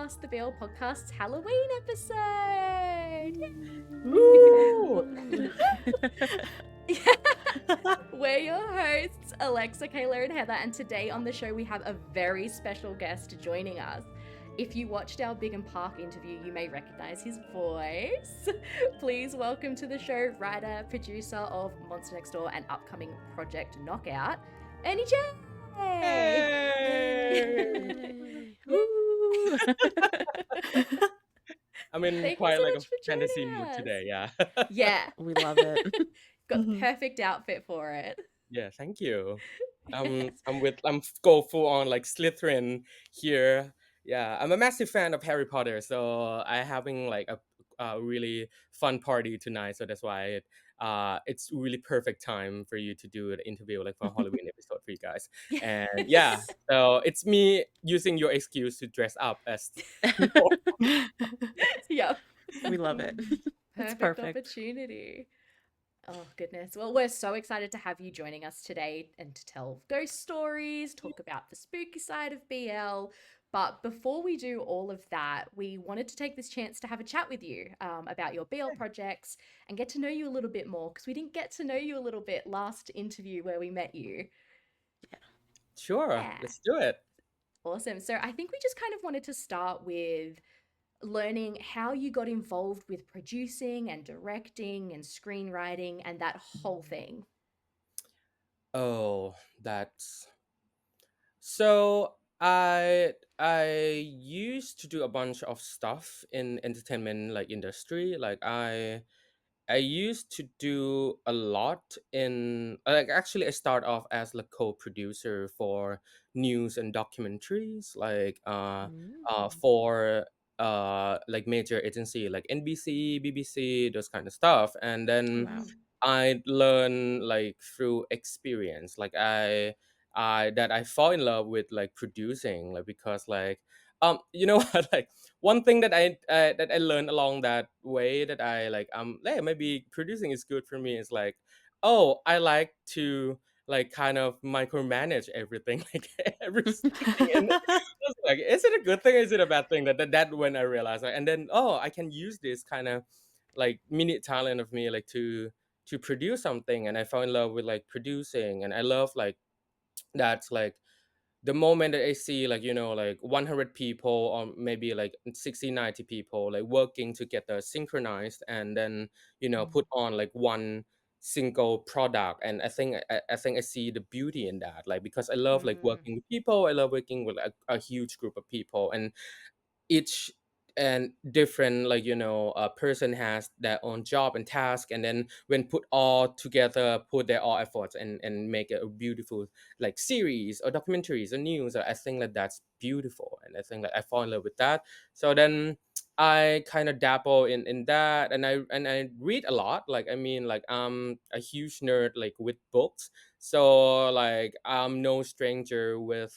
podcast, the BL Podcast's Halloween episode. Woo! We're your hosts, Alexa, Kayla, and Heather, and today on the show we have a very special guest joining us. If you watched our Big and Park interview, you may recognize his voice. Please welcome to the show writer, producer of Monster Next Door and upcoming Project Knockout, Earnie J. Hey! Woo! I'm in Thank you quite so like a much for fantasy joining mood us. today. Yeah. Yeah, We love it. got the perfect outfit for it. Yeah. Thank you. I'm go full on like Slytherin here. Yeah. I'm a massive fan of Harry Potter, so I having like a really fun party tonight. So that's why it's really perfect time for you to do the interview like for a Halloween episode for you guys. And yeah, Yes. so it's me using your excuse to dress up as Yep. We love it. It's Perfect perfect. opportunity. Oh, goodness. Well, we're so excited to have you joining us today and to tell ghost stories, talk about the spooky side of BL. But before we do all of that, we wanted to take this chance to have a chat with you about your BL projects and get to know you a little bit more because we didn't get to know you a little bit last interview where we met you. Sure, Yeah. let's do it. Awesome. So I think we just kind of wanted to start with learning how you got involved with producing and directing and screenwriting and that whole thing. Oh, that's so I used to do a bunch of stuff in entertainment like industry. I used to do a lot in like actually I start off as like co-producer for news and documentaries for like major agency like NBC, BBC, those kind of stuff. And then Wow. I learn like through experience. That I fall in love with like producing like because like you know what like one thing that I learned along that way that I like yeah, maybe producing is good for me is like oh I like to like kind of micromanage everything like everything and I was like is it a good thing or is it a bad thing that when I realized like, and then oh I can use this kind of like mini talent of me like to produce something and I fell in love with like producing and I love like that's like the moment that I see like you know like 100 people or maybe like 60, 90 people like working together synchronized and then you know put on like one single product and I think I see the beauty in that like because I love like working with people I love working with a huge group of people and each and different like you know a person has their own job and task and then when put all together put their all efforts and make a beautiful like series or documentaries or news I think that that's beautiful and I think that I fall in love with that so then I kind of dabble in that and I read a lot like I mean like I'm a huge nerd like with books so like I'm no stranger with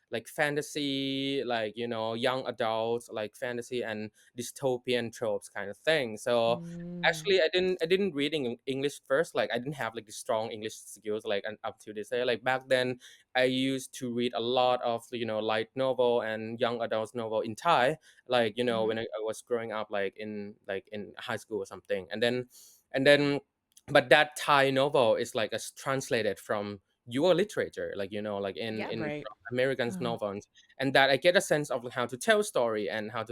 like fantasy like you know young adults like fantasy and dystopian tropes kind of thing so actually I didn't read in English first like I didn't have like the strong English skills like up to this day like back then I used to read a lot of you know light novel and young adults novel in Thai like you know when I was growing up like in high school or something and then but that Thai novel is like a translated from your literature like you know like Yeah. in Right. Americans novels and that I get a sense of how to tell story and how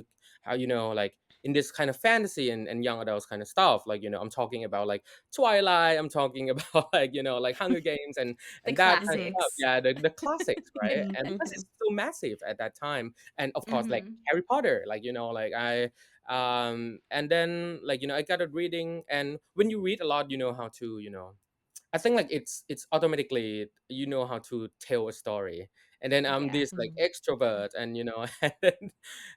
you know like in this kind of fantasy and young adults kind of stuff like you know I'm talking about like Twilight I'm talking about like you know like Hunger Games The and that kind of stuff classics. yeah the classics right and because Mhm. it's so massive at that time and of course like Mm-hmm. Harry Potter like you know like I and then like you know I started reading and when you read a lot you know how to you know I think like it's automatically you know how to tell a story. And then I'm Yeah. this like extrovert and you know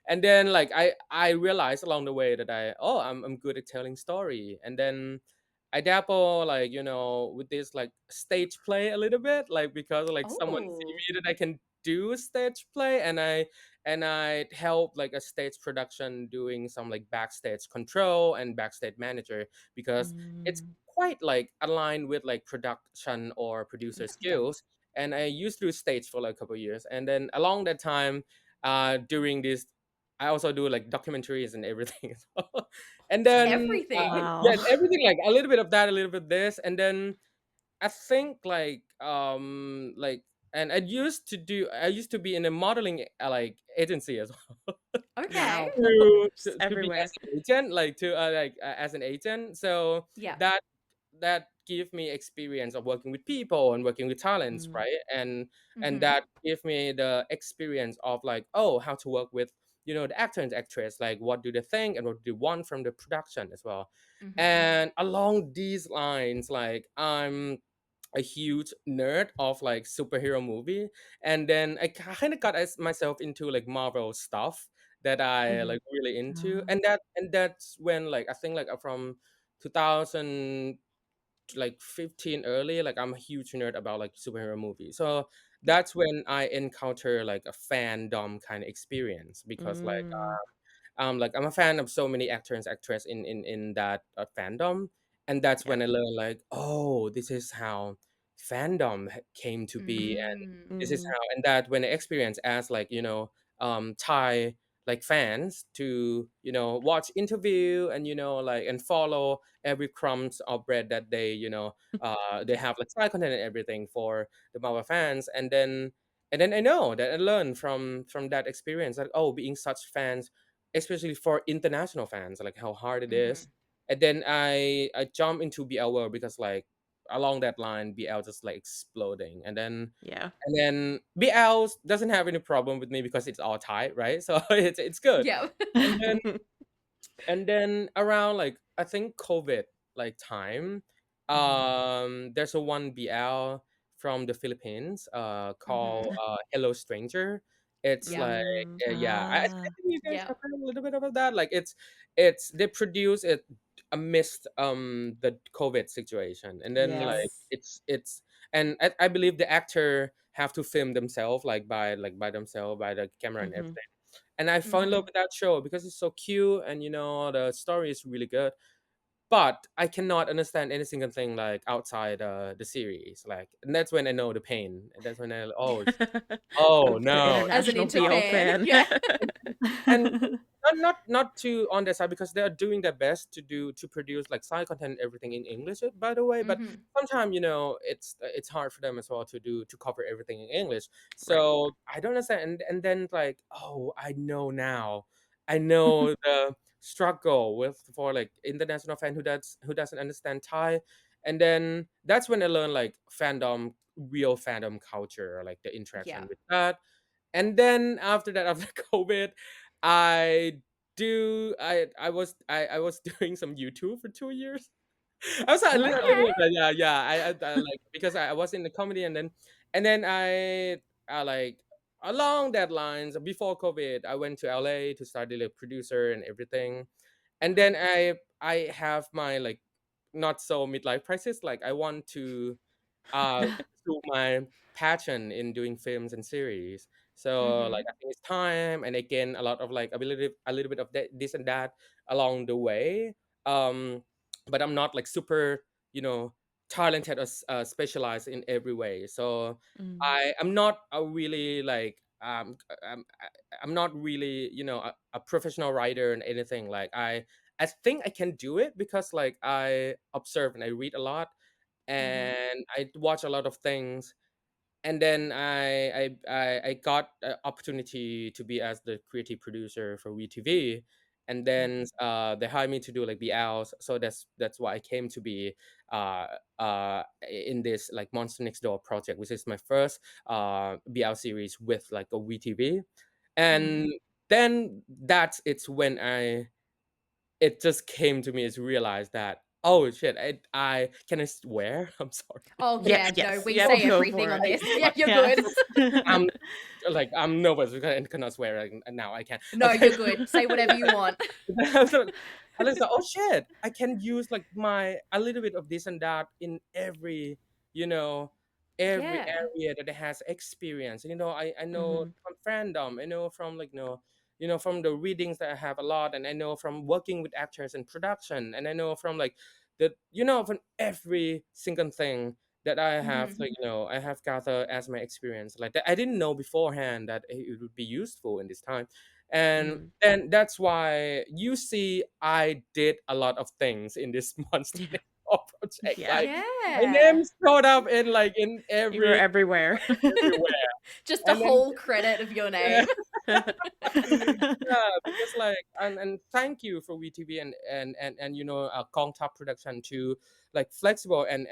and then like I realized along the way that I'm good at telling story. And then I dabble like you know with this like stage play a little bit like because like someone see Oh. me that I can do stage play and I help like a stage production doing some like backstage control and backstage manager because it's quite like aligned with like production or producer Yep. skills and I used to do stage for like a couple of years and then along that time during this I also do like documentaries and everything as well. And then Everything. yeah, Wow. everything, like a little bit of that, a little bit of this, and then I think like, and I used to be in a modeling like agency as well. Okay. Wow. Just To be as everywhere. an agent, like to as an agent. So Yeah. that that give me experience of working with people and working with talents, Mm. right? And Mhm. that give me the experience of like, oh, how to work with, the actor and actress, like what do they think and what do they want from the production as well. Mhm. And along these lines, like I'm a huge nerd of like superhero movie, and then I kind of got myself into like Marvel stuff that I Mhm. like really into, Oh. and that's when like I think like from 2000 like 15 early, like I'm a huge nerd about like superhero movies. So Yeah. that's when I encounter like a fandom kind of experience, because Mm. like I'm a fan of so many actors and actress in that fandom, and that's Yeah. when I learned like, oh, this is how fandom came to be, and Mm. this is Mm. how, and that when I experience as like Thai like fans to watch interview and like and follow every crumbs of bread that they have like side content and everything for the Marvel fans, and then I know that I learned from that experience, like, oh, being such fans, especially for international fans, like how hard it is. Mhm. And then I jump into BL world because like along that line BL just like exploding, Yeah. and then BL doesn't have any problem with me because it's all tight, right? So it's good. Yeah. And then around like I think COVID like time, Mhm. there's a one BL from the Philippines called Mhm. Hello Stranger. It's Yeah. like Mm. yeah, I Ah. think you guys Yeah. have heard a little bit about that. Like it's they produce it amidst the COVID situation, and then like Yes. Yes. it's and I believe the actor have to film themselves like by themselves by the camera and Mhm. everything, and I fell in love Mhm. with that show because it's so cute and the story is really good. But I cannot understand any single thing like outside the series, like, and that's when I know the pain. And that's when oh no, As an International BL interfan. fan. Yeah. and not to on their side, because they are doing their best to produce like side content and everything in English, by the way. But Mhm. sometimes it's hard for them as well to cover everything in English. Right. So I don't understand, and then like, oh, I know now, I know the struggle with for like international fan who doesn't understand Thai. And then that's when I learned like fandom, real fandom culture, like the Yeah. interaction with that. And then after that, after COVID, I I was doing some YouTube for 2 years. I was a Okay. little bit, yeah, yeah. I like, because I was in the comedy, and then I like along that lines before COVID, I went to LA to study like producer and everything. And then I have my like not so midlife crisis, like I want to pursue my passion in doing films and series. So like Mhm. I think it's time, and again a lot of like ability, a little bit of this and that along the way. Um, but I'm not like super, you know, talented or specialized in every way. So Mm. I'm not a really like I'm not really a professional writer and anything. Like I think I can do it because like I observe and I read a lot, Mhm. and I watch a lot of things. And then I got an opportunity to be as the creative producer for WeTV, and then Mhm. they hired me to do like BLs. So that's why I came to be uh in this like Monster Next Door project, which is my first BL series with like a WeTV. And Mhm. then that's it's when it just came to me as realized that, oh shit, I can I swear? I'm sorry. Oh, Yeah, yeah, no, yes. we Yep, say go everything for on it. this. Yeah, you're good. Yes. I'm I'm nervous because I cannot swear, like, now I can. No, Okay. you're good. Say whatever you want. So I was like, oh shit, I can use like my a little bit of this and that in you know, every Yeah. area that it has experience. I know Mhm. from fandom, I know from like from the readings that I have a lot, and I know from working with actors in production, and I know from like from every single thing that I have Mhm. like I have gathered as my experience. Like that I didn't know beforehand that it would be useful in this time. And Mhm. then that's why you see I did a lot of things in this Monster Yeah. Next Door project. Yeah. Like my name Yeah. showed up in like in You were every everywhere. everywhere. Just a And then whole credit of your yeah, name. yeah, because like and thank you for VTV and Kong Top Production to like flexible and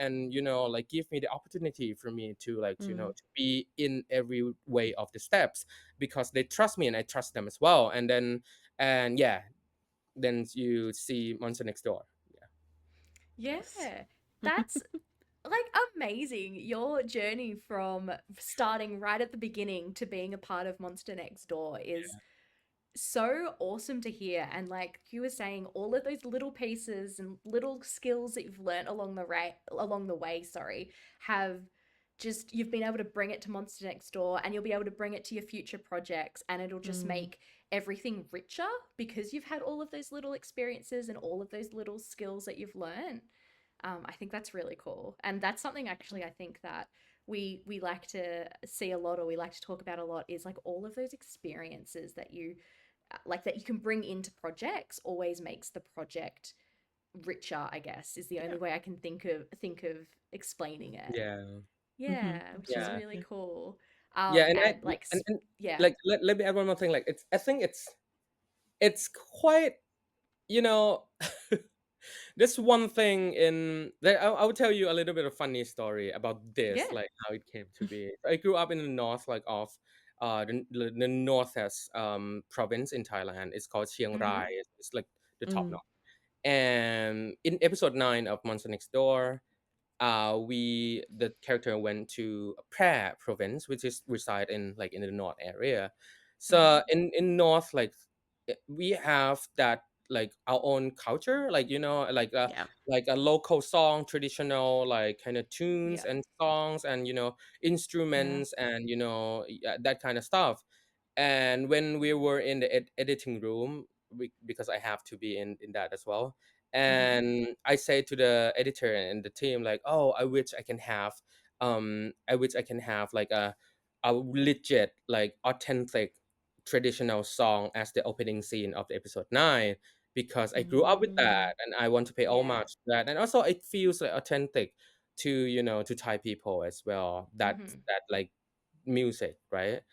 like give me the opportunity for me to like Mm. to be in every way of the steps because they trust me and I trust them as well. And then and yeah, then you see Monster Next Door. Yeah. Yes. That's like amazing. Your journey from starting right at the beginning to being a part of Monster Next Door is so awesome to hear. And like you were saying, all of those little pieces and little skills that you've learned along the way, sorry, have just you've been able to bring it to Monster Next Door and you'll be able to bring it to your future projects and it'll just Mm. make everything richer because you've had all of those little experiences and all of those little skills that you've learned. I think that's really cool. And that's something actually I think that we like to see a lot or we like to talk about a lot is like all of those experiences that you like that you can bring into projects always makes the project richer, I guess, is the Yeah, only way I can think of explaining it. yeah, Yeah, Mhm. which is yeah, really Absolutely. cool. yeah. And And like and yeah. like let me add one more thing. Like it's I think it's quite you know this one thing in that I will tell you a little bit of funny story about this, Yeah. like how it came to be. I grew up in the north, like of the northest province in Thailand. It's called Chiang Mhm. Rai. It's like the top Mm. north. And in episode 9 of Monster Next Door, the character went to Phra province, which is reside in like in the north area. Mhm. So in north, like we have that like our own culture, like Yeah. like a local song, traditional like kind of tunes Yeah. and songs, and Yeah. instruments, and yeah, that kind of stuff. And when we were in the editing room, because I have to be in that as well, Mhm. and I say to the editor and the team like, oh, I wish I can have like a legit like authentic traditional song as the opening scene of the episode 9, because I grew up with Mm. that and I want to pay Yeah. homage to that, and also it feels like authentic to to Thai people as well, Mhm. that like music, right?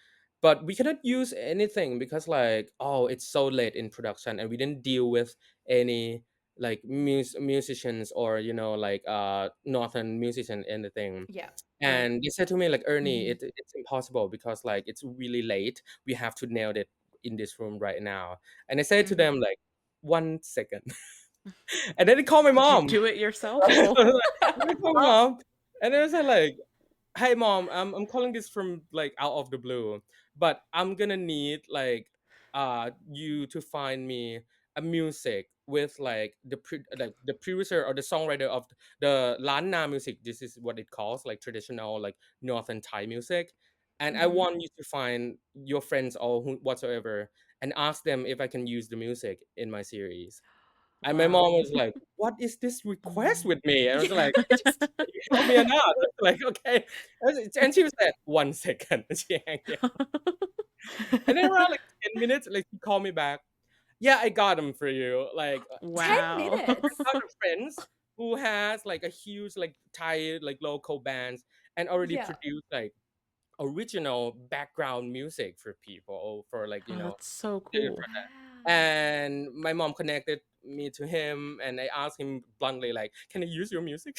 But we cannot use anything because like, oh, it's so late in production and we didn't deal with any like musicians or like northern musician anything. Yeah. Right. And they said to me like, Ernie, Mhm. it's impossible because like it's really late, we have to nail it in this room right now. And I said to them Mhm. like, 1 second. And then they call my Did you mom. do it yourself? Oh. Then they call my mom, and then I said like, hey mom, I'm calling this from like out of the blue, but I'm gonna need like you to find me a music with like like the producer or the songwriter of the Lanna music. This is what it calls, like traditional like northern Thai music. And I Mhm. want you to find your friends or whatsoever and ask them if I can use the music in my series. And my Wow. mom was like, what is this request Mm. with me? And I was Yeah. like, Just you help me or not? I was like, okay. And she was like, 1 second. And she hang it. And then around like 10 minutes, like she called me back. Yeah, I got them for you. Like 10 Wow. I minutes. got a friends who has like a huge like Thai like local bands and already Yeah. produced like original background music for people for like Oh, that's so for cool. that. Wow. And my mom connected me to him, and I asked him bluntly like, can I use your music?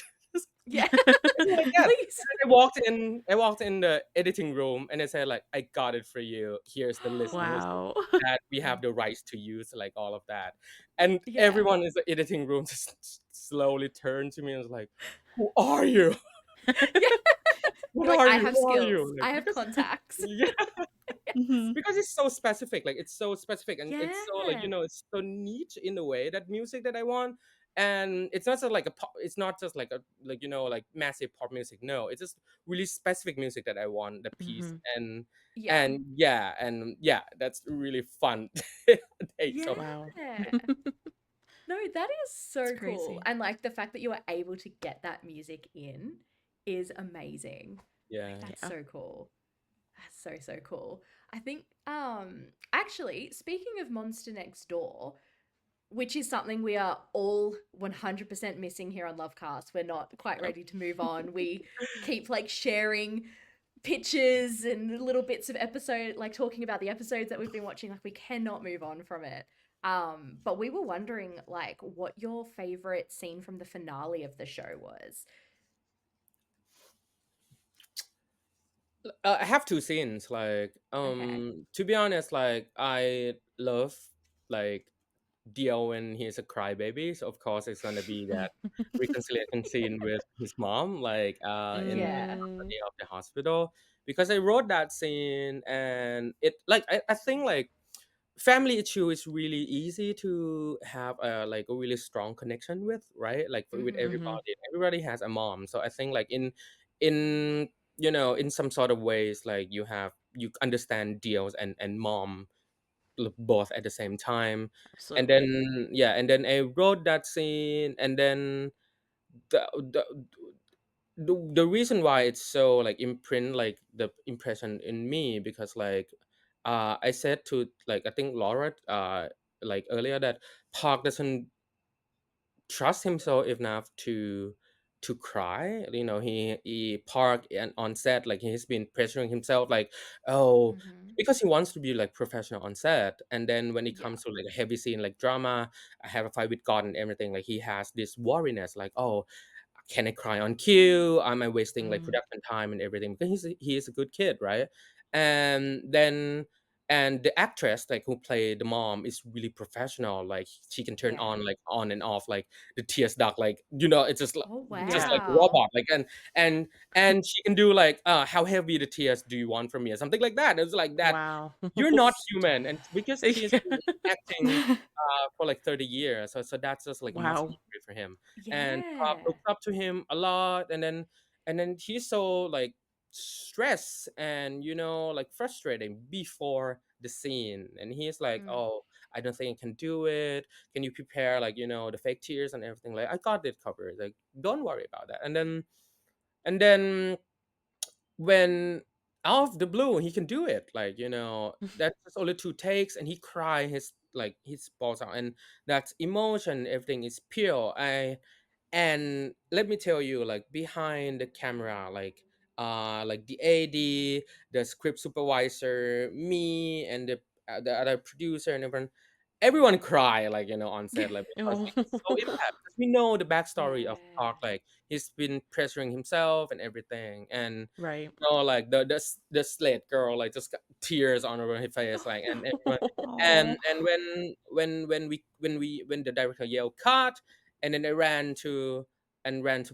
Yeah. He's like, yes. Please. I walked in the editing room and I said like, I got it for you. Here's the list of music Wow. that we have the rights to use, like all of that. And Yeah. everyone in the editing room just slowly turned to me and was like, who are you? Yeah. What You're like, are I you? have Who are skills. you? Like I have because contacts. yeah, Yes. Mhm. because it's so specific, like it's so specific, and it's so like Yeah. it's so niche in the way that music that I want. And it's not just like a pop, it's not just like a like like massive pop music. No, it's just really specific music that I want the piece. Mhm. Yeah. And yeah, that's really fun. Take so Wow. Yeah. No, that is It's so cool. crazy. And like the fact that you were able to get that music in is amazing. Like yeah. that's Yeah. so cool. That's so cool. I think actually speaking of Monster Next Door, which is something we are all 100% missing here on Lovecast. We're not quite Yep. ready to move on. We keep like sharing pictures and little bits of episode, like talking about the episodes that we've been watching. Like we cannot move on from it. But we were wondering like what your favorite scene from the finale of the show was. I have two scenes. Like, Okay. to be honest, like I love like Dio when he's a crybaby. So of course it's gonna be that reconciliation scene with his mom, like in the Yeah. end of the Mm, day of the hospital. Because I wrote that scene and it like I think like family issue is really easy to have a like a really strong connection with, right? Like with Mm-hmm. mhm. everybody has a mom. So I think like in you know in some sort of ways like you understand deals and mom both at the same time. And Absolutely. then yeah, and then I wrote that scene, and then the the the reason why it's so like imprint like the impression in me, because like I said to like I think Laura like earlier that Park doesn't trust himself enough to cry. You know, he Park and on set like he's been pressuring himself like, oh, Mm-hmm. because he wants to be like professional on set. And then when it Yeah. comes to like a heavy scene like drama, I have a fight with God and everything, like he has this worriness like, oh, can I cry on cue? Am I wasting like Mm. production time and everything? Because he is a good kid, right? And then and the actress like who played the mom is really professional. Like she can turn Yeah. on like on and off like the tears duct, like you know, it's Oh just Yeah. like a wow. robot. Like and and she can do like how heavy the tears do you want from me or something like that. It's like that Wow. you're not human, and Stop. because he's Yeah. been acting for like 30 years, so that's just like a muscle Wow. memory for him. And Pop Yeah. looks up to him a lot, and then he's so like stressed and you know like frustrating before the scene, and he's like, Mm. oh, I don't think I can do it. Can you prepare like you know the fake tears and everything? Like I got it covered, like don't worry about that. And then when out of the blue he can do it, like you know that's just only two takes and he cry his like his balls out, and that's emotion, everything is pure. I And let me tell you, like behind the camera, like the AD, the script supervisor, me, and the other producer and everyone cry, like you know, on set, like because Oh. it's so impact. Because we know the backstory of Yeah. Park, like he's been pressuring himself and everything, and Right. you know, like the slate girl, like just got tears on her face, like and everyone, Oh. and when the director yelled cut, and then I ran to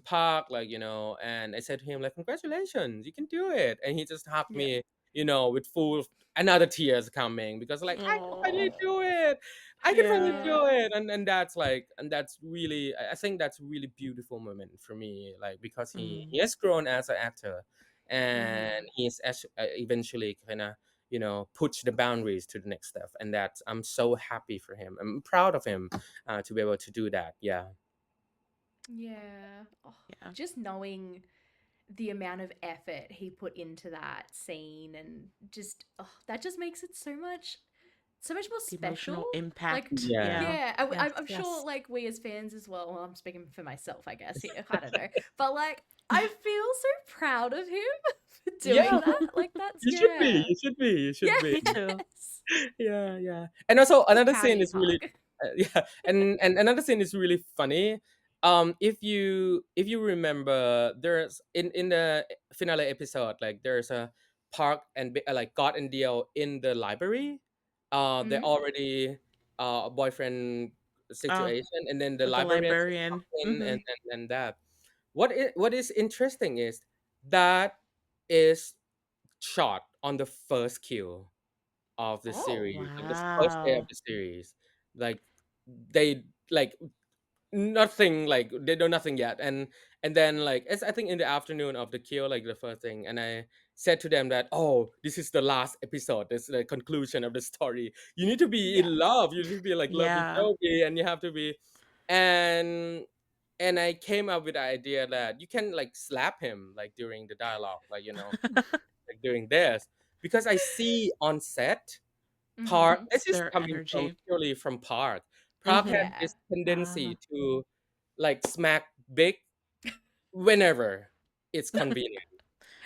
Park, like you know, and I said to him like, congratulations, you can do it, and he just hugged Yeah. me, you know, with full another tears coming because like I can finally Oh. do it. I can finally Yeah. do Yeah. it, and that's like, and that's really, I think that's a really beautiful moment for me, like because he Mm. has grown as an actor, and Mm. he's eventually kind of you know push the boundaries to the next step, and that's I'm so happy for him. I'm proud of him to be able to do that. Yeah. Yeah. Oh, Yeah. just knowing the amount of effort he put into that scene and just that just makes it so much more The special. emotional Like, impact. Yeah. Yeah. yeah, Yes. I'm sure Yes. like we as fans as well. Well, I'm speaking for myself, I guess. Here, I don't know, but like I feel so proud of him for Yeah. doing that. Like that's You should be. yeah, You should be. You yeah, should be. Me too. yes. Yeah, yeah. And also So another proud of scene you, is really Park. yeah, and another scene is really funny. If you remember, there's in the finale episode, like there's a Park and like God and Dio in the library. They're Mm-hmm. already a boyfriend Uh, situation, and then the the librarian librarian. comes in, Mm-hmm. and that. What is interesting is that is shot on the first kill of the Oh, series, like the first day of Wow. the series. Like they like nothing, like they know nothing yet, and then like it's I think in the afternoon of the kill, like the first thing, and I said to them that, oh, this is the last episode, this is the conclusion of the story. You need to be yeah, in love, you need to be like lovey Yeah. dovey, and you have to be, and and I came up with the idea that you can like slap him like during the dialogue, like you know, like doing this. because I see on set Park. Mm-hmm. This is Their coming from energy. purely from Park. Park Mm-hmm. has Yeah. this tendency Ah. to like smack big whenever it's convenient.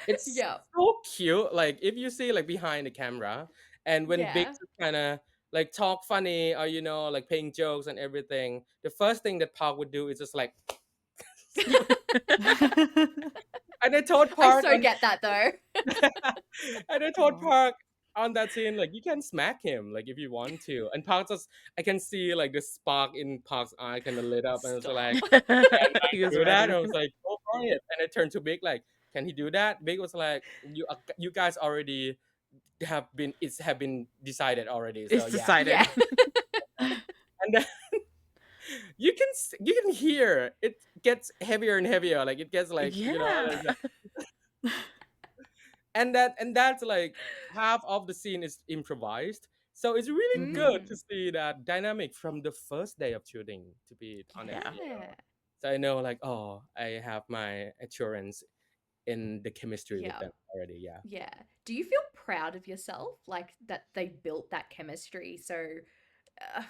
It's Yep. so cute. Like if you see like behind the camera, and when Big Yeah. kind of like talk funny or like playing jokes and everything, the first thing that Park would do is just like, and I told I Park so on, get that though. and I told Aw. Park on that scene, like you can smack him like if you want to, and Park just, I can see like the spark in Park's eye kind of lit up, and it's like, Stop. can He was do that? And ready. I was like, go for it. And I turned to Big like, can he do that? Big was like, you guys already have been decided already. So It's yeah. Yeah. decided. And then you can hear it gets heavier and heavier. Like it gets like, Yeah. and that's like half of the scene is improvised. So it's really Mm-hmm. good Mm. to see that dynamic from the first day of shooting, to be honest Yeah. with you. Yeah. So I know like, oh, I have my assurance in the chemistry with Yeah. them already. Yeah. Yeah. Do you feel proud of yourself, like that they built that chemistry so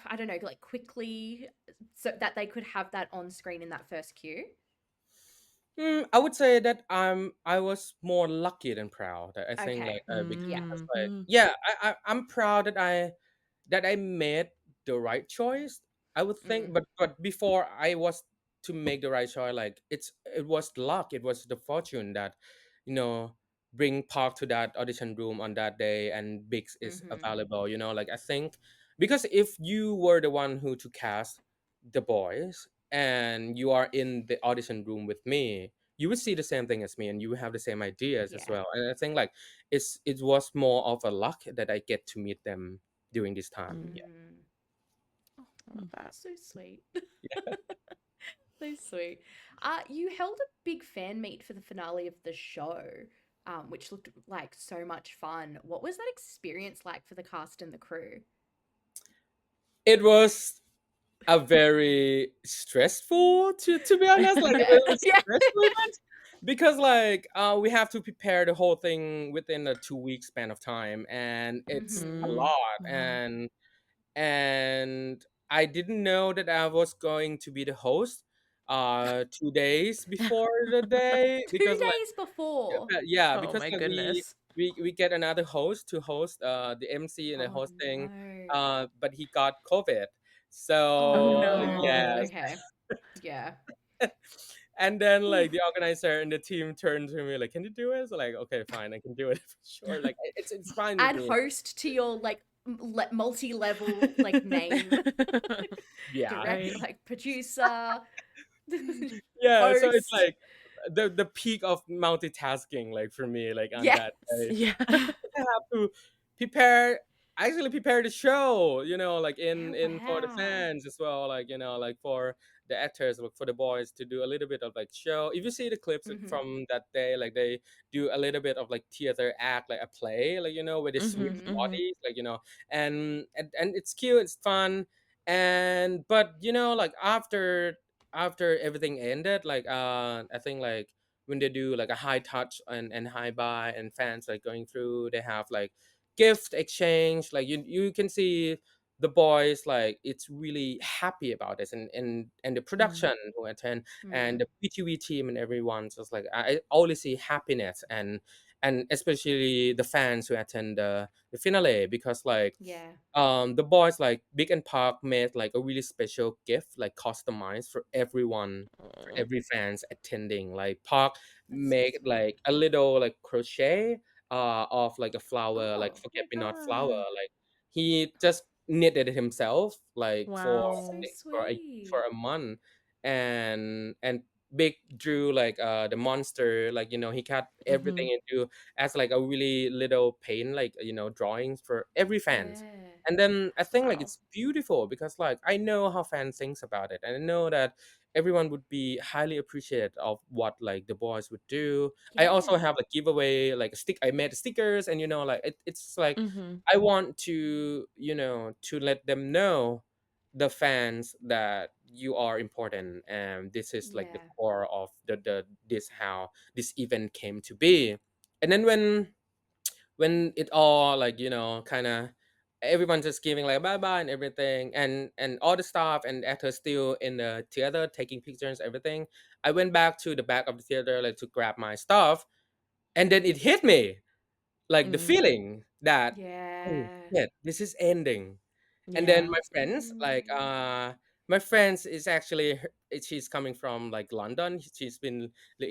I don't know, like quickly, so that they could have that on screen in that first cue? I would say that I was more lucky than proud. I think Okay. like Yeah. because like Mm-hmm. yeah, I'm proud that I made the right choice. I would think, Mm. but before I was to make the right choice, like it was luck, it was the fortune that, you know, bring Park to that audition room on that day, and Biggs is Mm-hmm. available. Like I think because if you were the one who to cast the boys and you are in the audition room with me, you would see the same thing as me, and you would have the same ideas as Yeah. well. And I think like it was more of a luck that I get to meet them during this time. Mm. Yeah. Mm. Oh, I love that. so sweet. So sweet. You held a big fan meet for the finale of the show, which looked like so much fun. What was that experience like for the cast and the crew? It was a very stressful, to be honest. Like it was Yeah. stressful event because like we have to prepare the whole thing within a 2 week span of time, and it's Mm-hmm. a Mm. lot. Wow. And I didn't know that I was going to be the host 2 days before the day, Two because like days before. yeah, Oh because my like we goodness. we we get another host to host the MC and the Oh hosting, no. but he got COVID. Oh So Oh, no. yes. okay. Yeah. And then Oof. like the organizer and the team turned to me like, can you do it? So like, okay, fine, I can do it for sure. Like it's fine with Add me. host to your like multi-level like name. Yeah. Direct, Right. like producer, Yeah, so it's host. like the peak of multitasking, like for me, like on Yes. that day. Yeah. I have to prepare actually prepare the show, like Yeah, in for the wow. fans as well, like like for the actors, like for the boys to do a little bit of like show. If you see the clips like, Mm-hmm. from that day, like they do a little bit of like theater act, like a play, like where they switch Mm-hmm. Mm-hmm. Mm-hmm. bodies, like and it's cute, it's fun. And but like after everything ended, like I think like when they do like a high touch and high buy, and fans like going through, they have like gift exchange, like you can see the boys like it's really happy about this, and the Mm. production who attend, and Mm. the PTV team, and everyone just like I always see happiness, and especially the fans who attend the finale, because like Yeah. the boys like Big and Park made like a really special gift, like customized for everyone, for Aw. every fans attending. Like Park That's so made sweet. like a little like crochet of like a flower, like Oh forget Oh me my not flower. god. Like he just knitted it himself, like for that's so Wow. for sweet. a month. And Big drew like the monster, like he cut Mm-hmm. everything into as like a really little paint, like drawings for every fans. Yeah. And then I think like Wow. it's beautiful because like I know how fans thinks about it, and I know that everyone would be highly appreciative of what like the boys would do. I also Yeah. have like giveaway like a stick, I made stickers, and like it's like Mm-hmm. I want to to let them know, the fans, that you are important, and this is like the Yeah. core of the this how this event came to be. And then when it all like kind of everyone just giving like bye bye and everything, and all the stuff, and actors still in the theater taking pictures, everything. I went back to the back of the theater like to grab my stuff, and then it hit me like the Mm, feeling that, oh Yeah. shit, this is ending. And then yeah. my friends like Mm. my friends is actually she's coming from like London. She's been like,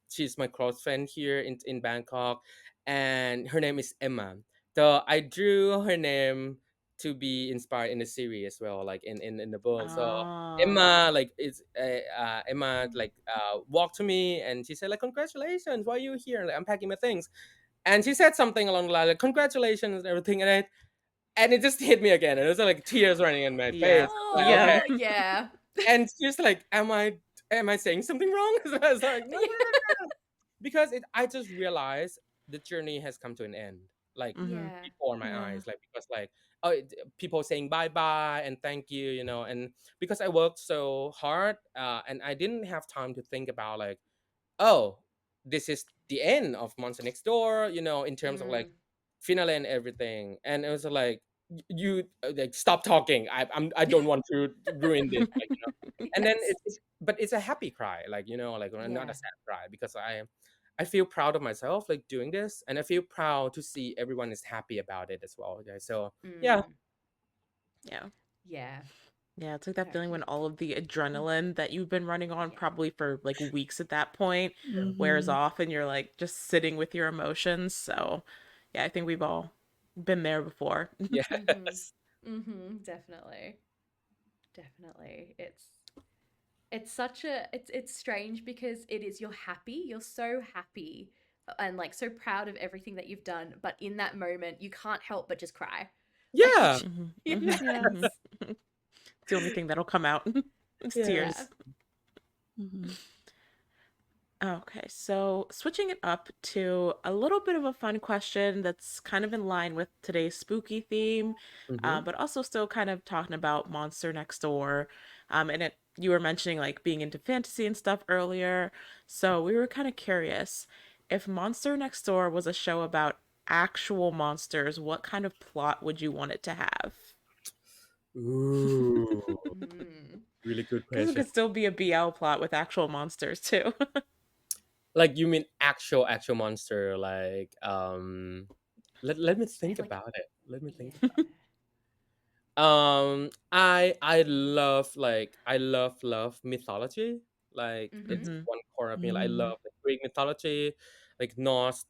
she's my close friend here in Bangkok, and her name is Emma. So I drew her name to be inspired in the series as well, like in the book. So Oh. Emma like is Emma like walked to me and she said like, congratulations, why are you here? Like, I'm packing my things. And she said something along the line like, congratulations and everything, and it just hit me again, and it was like tears running in my Yeah. face. Like, Yeah. okay. Oh, yeah. And she's like, am I saying something wrong? So I was like, no, no, Yeah. no, because I just realized the journey has come to an end, like Mm-hmm. Yeah. before my Yeah. eyes, like because like, oh, people saying bye bye and thank you, and because I worked so hard, and I didn't have time to think about like, oh, this is the end of Monster Next Door, in terms of like Mm. finale and everything. And it was like, you like stop talking. I don't want to ruin this, like, And then Yes. but it's a happy cry, like like not a Yeah. sad cry, because I feel proud of myself like doing this, and I feel proud to see everyone is happy about it as well. Okay, so yeah, Mm. Yeah. Yeah. Yeah, it's like that No, feeling when all of the adrenaline that you've been running on yeah. probably for like weeks at that point wears Mm-hmm. off and you're like just sitting with your emotions. So, yeah, I think we've all been there before. Mhm. yes, Mhm. Definitely. Definitely. It's such a it's strange because it is you're happy, you're so happy and like so proud of everything that you've done, but in that moment you can't help but just cry. yeah, Like Hmm. Hmm. yes. Hmm. It's the only thing that'll come out. It's yes. Yeah. tears. Mm-hmm. Okay, so switching it up to a little bit of a fun question that's kind of in line with today's spooky theme, Mm-hmm. but also still kind of talking about Monster Next Door. And you were mentioning like being into fantasy and stuff earlier, so we were kind of curious if Monster Next Door was a show about actual monsters, what kind of plot would you want it to have? Ooh, Mm. really good Because it question. could still be a BL plot with actual monsters too. Like, you mean actual monster, like let me think Like about it. Let me think yeah. about it. I love like I love mythology. Like, it's Mhm. Hmm. one core of me. Like, I Mm-hmm. love like Greek mythology, like Norse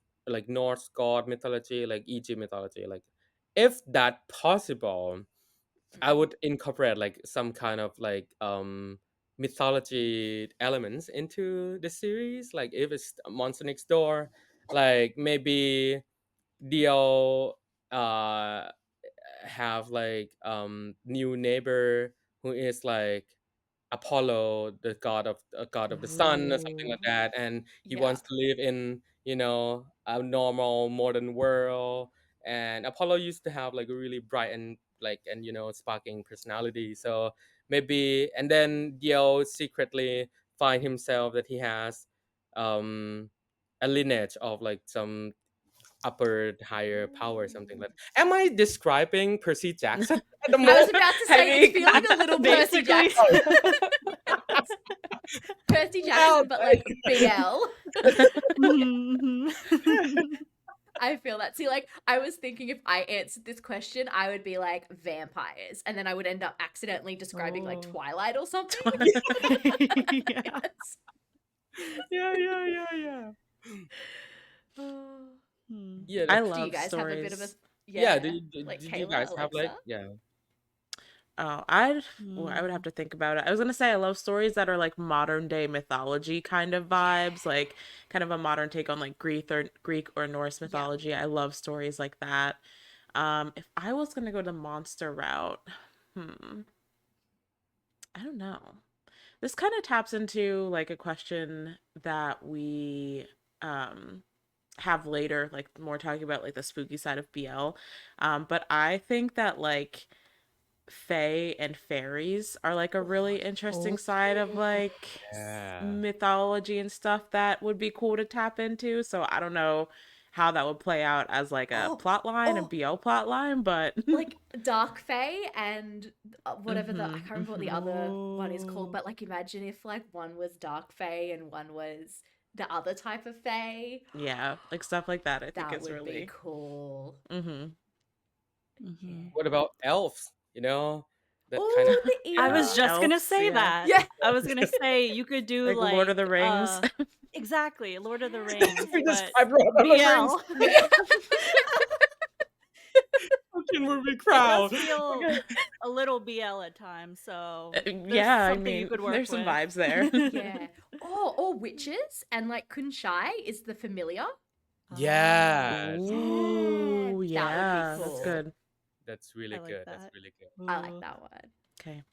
god mythology, like Egypt mythology. Like, if that possible, I Mm. would incorporate like some kind of like mythology elements into the series. Like, if it's Monster Next Door, like maybe they'll have like new neighbor who is like Apollo, the god of the sun or something like Ooh. that, and he Yeah. wants to live in a normal modern world. And Apollo used to have like a really bright and like and sparking personality. So maybe, and then Dio secretly find himself that he has um a lineage of like some upper higher power or something like that. Am I describing Percy Jackson at the I was moment? about to I say it's mean, feeling a little Percy basically. Jackson. Percy Well, Jackson, but like BL. Mm-hmm. I feel that. See, like, I was thinking if I answered this question, I would be like vampires, and then I would end up accidentally describing like Oh. Twilight or something. Yeah. Yes. yeah, yeah, yeah, yeah. Oh. Hmm. Yeah, I Do you love guys have a bit of a stories. yeah. yeah, like Did you Kayla, guys have like Alexa? Oh, I would Mm. have to think about it. I was gonna say I love stories that are like modern day mythology kind of vibes, Yeah. like kind of a modern take on like Greek or Norse Yeah. mythology. I love stories like that. If I was gonna go the monster route, hmm, I don't know. This kind of taps into like a question that we um have later, like more talking about like the spooky side of BL. But I think that like fae and fairies are like a Oh, really interesting side of yeah. like Yeah. mythology and stuff that would be cool to tap into. So I don't know how that would play out as like a Oh, plot line, a oh, BL plot line, but like Dark Fae and whatever I Mhm, can't remember what the mhm. other one is called, Oh. but like imagine if like one was Dark Fae and one was the other type of Fae. Yeah, like stuff like that I think That is would be really cool. mhm. Mhm. What about elves? You know, that kind of Oh, the I yeah. was era. just gonna Elves, say yeah. that. Yeah. I was gonna say you could do Like Lord of the Rings. exactly, Lord of the Rings, Yeah. We but described Lord of the Rings. BL. Yeah. Fucking movie It crowd. does feel Okay. a little BL at times, so there's Yeah, I something you mean, could work there's some with. vibes there. Yeah. Or witches and like Kunshai is the familiar. Yes. Yeah, Ooh, that would be yeah, that's cool. good. That's I really like good. That's that. really good. I like Ooh. that one. Okay.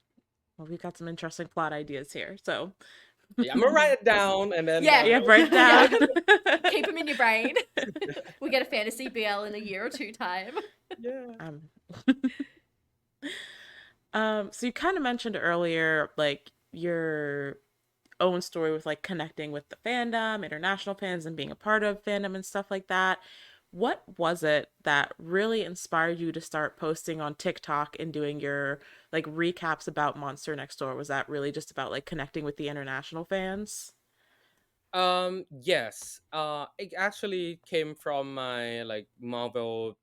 Well, we've got some interesting plot ideas here. So, Yeah, I'm gonna write it down and then Yeah. yeah, write it Yeah. down. Keep them in your brain. We get a fantasy BL in a year or two time. yeah. um, so you kind of mentioned earlier, like your own story with like connecting with the fandom, international fans, and being a part of fandom and stuff like that. What was it that really inspired you to start posting on TikTok and doing your like recaps about Monster Next Door? Was that really just about like connecting with the international fans? Yes. It actually came from my like Marvel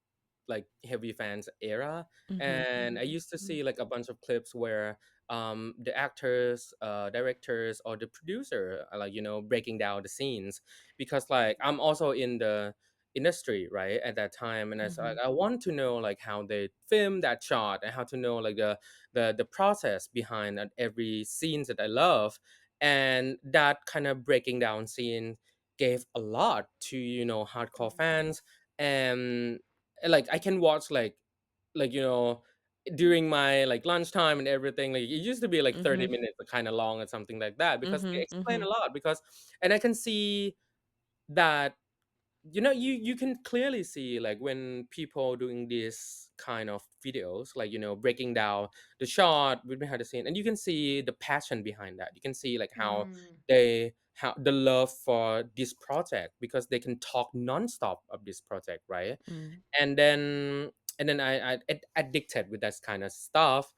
like heavy fans era, Mm-hmm. and I used to see like a bunch of clips where the actors, directors, or the producer are like breaking down the scenes, because like I'm also in the industry right at that time, and I was Mm-hmm. like I want to know like how they film that shot and how to know like the process behind every scenes that I love, and that kind of breaking down scene gave a lot to hardcore fans. And like I can watch like during my like lunchtime and everything. Like it used to be like 30 Mm-hmm. minutes kind of long or something like that, because they Mm-hmm. explain Mm-hmm. a lot. Because and I can see that you can clearly see like when people doing this kind of videos, like breaking down the shot with behind the scene, and you can see the passion behind that. You can see like how Mm. how the love for this project, because they can talk nonstop of this project, right? Mm-hmm. and then addicted with that kind of stuff.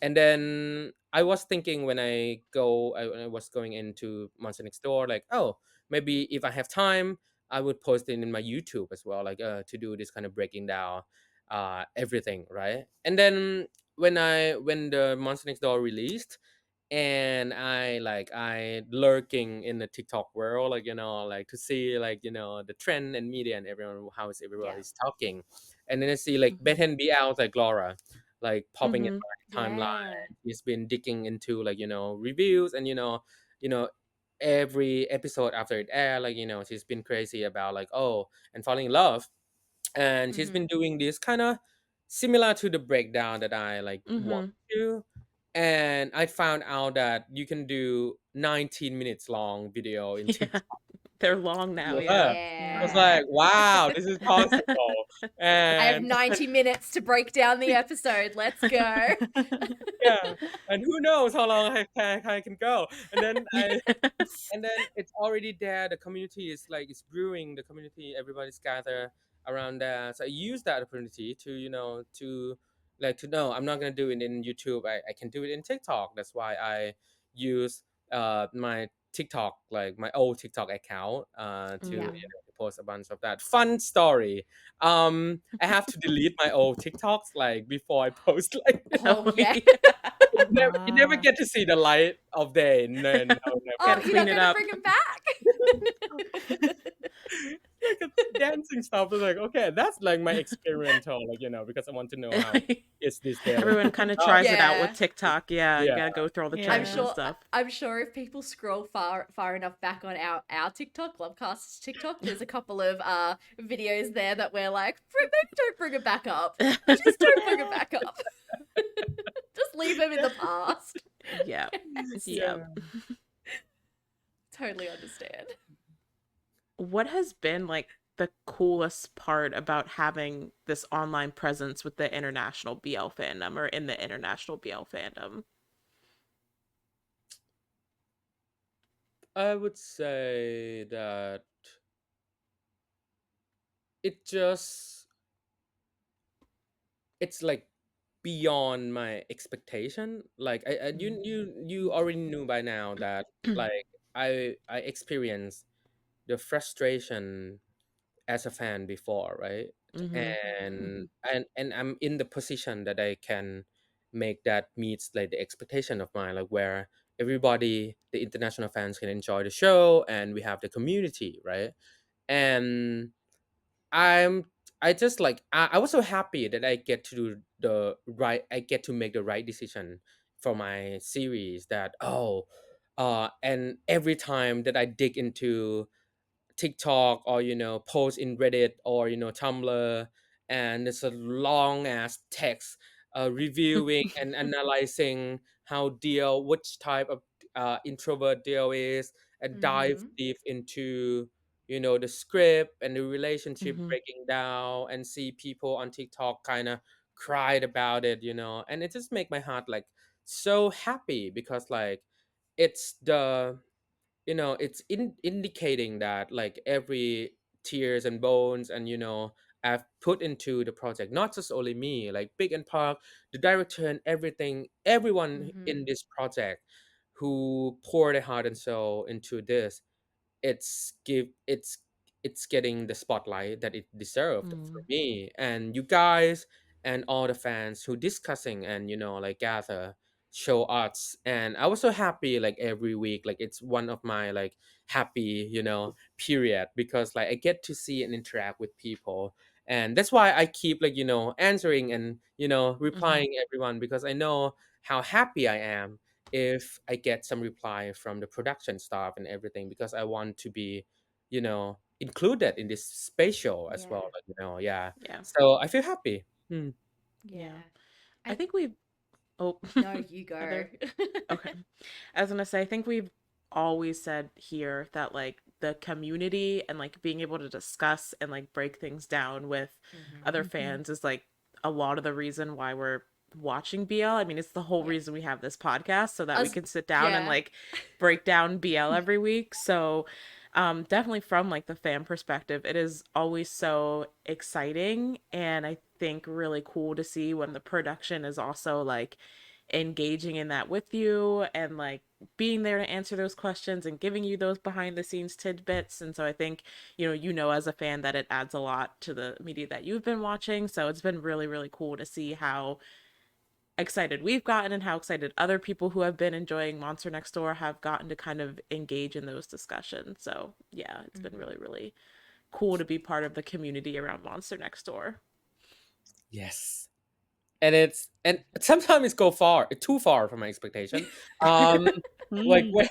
And then I was thinking when when I was going into Monster Next Door, like, oh, maybe if I have time, I would post it in my YouTube as well, like to do this kind of breaking down everything, right? And then when the Monster Next Door released, and I lurking in the TikTok world, like like to see like the trend and media and everyone, how is Yeah. everybody's talking. And then I see like Mhm. Beth be out like Laura like popping in Mm-hmm. my Yeah. timeline. He's been digging into like reviews, and you know every episode after it aired, like she's been crazy about like, oh, and falling in love. And she's Mm-hmm. been doing this kind of similar to the breakdown that I like want Mm-hmm. to. And I found out that you can do 19 minutes long video in Yeah, TikTok. they're long now. Yeah. Yeah. I was Yeah. like, wow, this is possible. I have And 90 minutes to break down the episode. Let's go. yeah, and who knows how long I can go. And then Yes. it's already there. The community is like it's brewing. The community, everybody's gathered around there. So I use that opportunity to to like to know I'm not gonna do it in YouTube. I can do it in TikTok. That's why I use my TikTok, like my old TikTok account, to Yeah. Mm. to post a bunch of that fun story. I have to delete my old TikToks like before I post like Oh, Oh, yeah. yeah. you never Ah. get to see the light of day. No, no, Oh, Gotta never. you're clean not it going to up. bring him back? Like a dancing stuff is like, okay, that's like my experimental, like because I want to know how is this daily. Everyone kind of Oh, tries it out Yeah. with TikTok. Yeah, you yeah, gotta go through all the I'm trends Yeah. and sure stuff. I'm sure if people scroll far enough back on our TikTok, Lovecast's TikTok, there's a couple of videos there that we're like, maybe don't bring it back up. Just don't bring it back up. Just leave him in the past. Yep. yeah. Yep. Totally understand. What has been like the coolest part about having this online presence with the international BL fandom or in the international BL fandom? I would say that it just it's like beyond my expectation. Like Mm. you already knew by now that like I experienced the frustration as a fan before, right? Mhm. Mhm. And and I'm in the position that I can make that meets like the expectation of mine, like where everybody, the international fans, can enjoy the show and we have the community, right? And I'm I just like I was so happy that I get to do the right, I get to make the right decision for my series. That and every time that I dig into TikTok or post in Reddit or Tumblr, and it's a long ass text reviewing and analyzing how Dio, which type of introvert Dio is, and dive Mhm. deep into the script and the relationship Mhm. breaking down, and see people on TikTok kind of cried about it, and it just make my heart like so happy, because like it's the it's indicating that like every tears and bones and I've put into the project, not just only me, like Big and Park, the director, and everything, everyone in Mhm. this project who poured their heart and soul into this. It's getting the spotlight that it deserved for Mm. me and you guys, and all the fans who discussing and like gather show us. And I was so happy, like every week, like it's one of my like happy period, because like I get to see and interact with people. And that's why I keep like answering and Mhm. replying everyone, because I know how happy I am if I get some reply from the production staff and everything, because I want to be, included in this space show as well. Yeah. Like, yeah. Yeah. So I feel happy. Hmm. Yeah. Yeah. I I think we've oh No, you go. other okay. I was gonna say, I think we've always said here that like the community and like being able to discuss and like break things down with other Mhm. Mhm. fans is like a lot of the reason why we're watching BL. I mean, it's the whole Yeah. reason we have this podcast so that we Us can sit down and Yeah. like break down BL every week. So, definitely from like the fan perspective, it is always so exciting and I think really cool to see when the production is also like engaging in that with you and like being there to answer those questions and giving you those behind the scenes tidbits. And so I think, as a fan that it adds a lot to the media that you've been watching. So it's been really, really cool to see how excited we've gotten and how excited other people who have been enjoying Monster Next Door have gotten to kind of engage in those discussions. So yeah, it's been Mhm. really, really cool to be part of the community around Monster Next Door. Yes. And sometimes it's go far, too far from my expectation. Um, like Mm. where,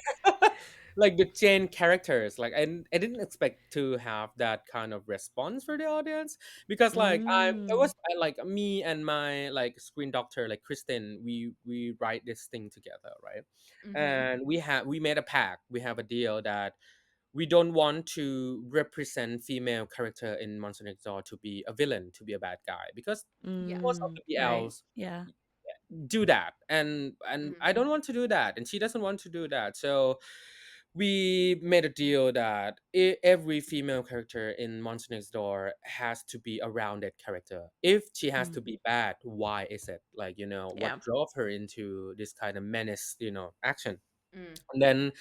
like the Jane characters, like I didn't expect to have that kind of response for the audience, because like I Mm. was like me and my like screen doctor, like Kristen, we write this thing together, right? Mhm. And we made a pact, we have a deal that we don't want to represent female character in Monster Next Door to be a villain, to be a bad guy, because Yeah. most of Mm. the Right. BLs Yeah. do that, and Mhm. I don't want to do that, and she doesn't want to do that. So we made a deal that every female character in Monster Next Door has to be a rounded character. If she has Mm. to be bad, why is it? Like, what Yeah. drove her into this kind of menace, action? Mm. And then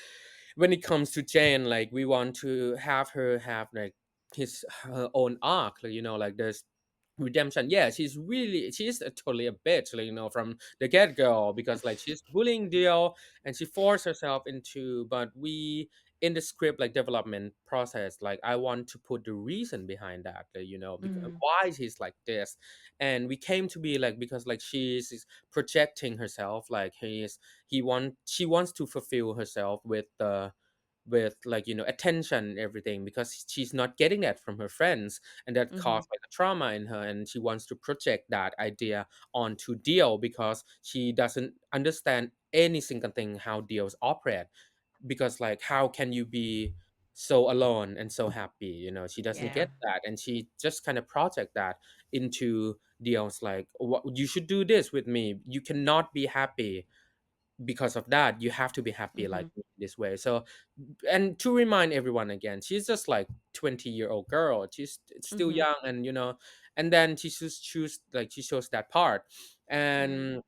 when it comes to Jane, like we want to have her have like her own arc, like like there's redemption. Yeah, she's totally a bitch, like from the get go, because like she's bullying Dio and she forced herself into. But we in the script like development process, like I want to put the reason behind that, like, because Mm. why she's like this, and we came to be like because like she's projecting herself, like she wants to fulfill herself with like attention and everything, because she's not getting that from her friends, and that Mm-hmm. caused like a trauma in her, and she wants to project that idea onto Dio, because she doesn't understand any single thing how Dios operate. Because like how can you be so alone and so happy, she doesn't Yeah. get that, and she just kind of project that into Dio's, like, what you should do this with me, you cannot be happy because of that you have to be happy like Mhm. me this way. So, and to remind everyone again, she's just like 20-year-old girl, she's still Mhm. young, and and then she just choose like she shows that part. Mm.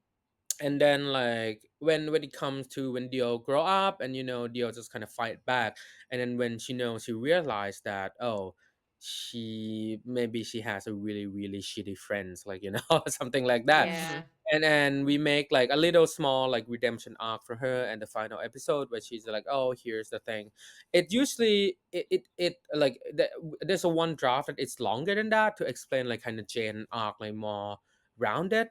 And then like when it comes to when Dio grow up, and Dio just kind of fight back. And then when she realized that, oh, she has a really really shitty friends, like something like that. Yeah. Mhm. And then we make like a little small like redemption arc for her, and the final episode where she's like, oh, here's the thing. It usually like there's a one draft that it's longer than that to explain like kind of Jane arc like more rounded,